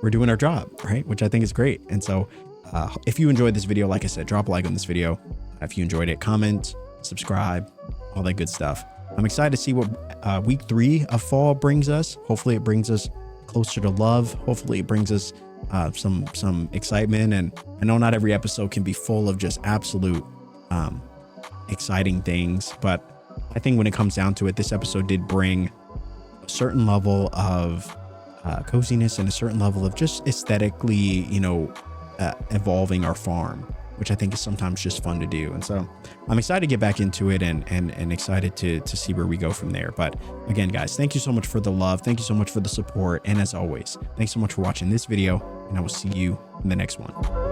Speaker 1: we're doing our job, right? Which I think is great. And so if you enjoyed this video, like I said, drop a like on this video. If you enjoyed it, comment, subscribe, all that good stuff. I'm excited to see what week 3 of fall brings us. Hopefully it brings us closer to love. Hopefully it brings us some excitement. And I know not every episode can be full of just absolute exciting things, but I think when it comes down to it, this episode did bring a certain level of coziness and a certain level of just aesthetically, you know, evolving our farm, which I think is sometimes just fun to do. And so I'm excited to get back into it and excited to see where we go from there. But again, guys, thank you so much for the love. Thank you so much for the support. And as always, thanks so much for watching this video, and I will see you in the next one.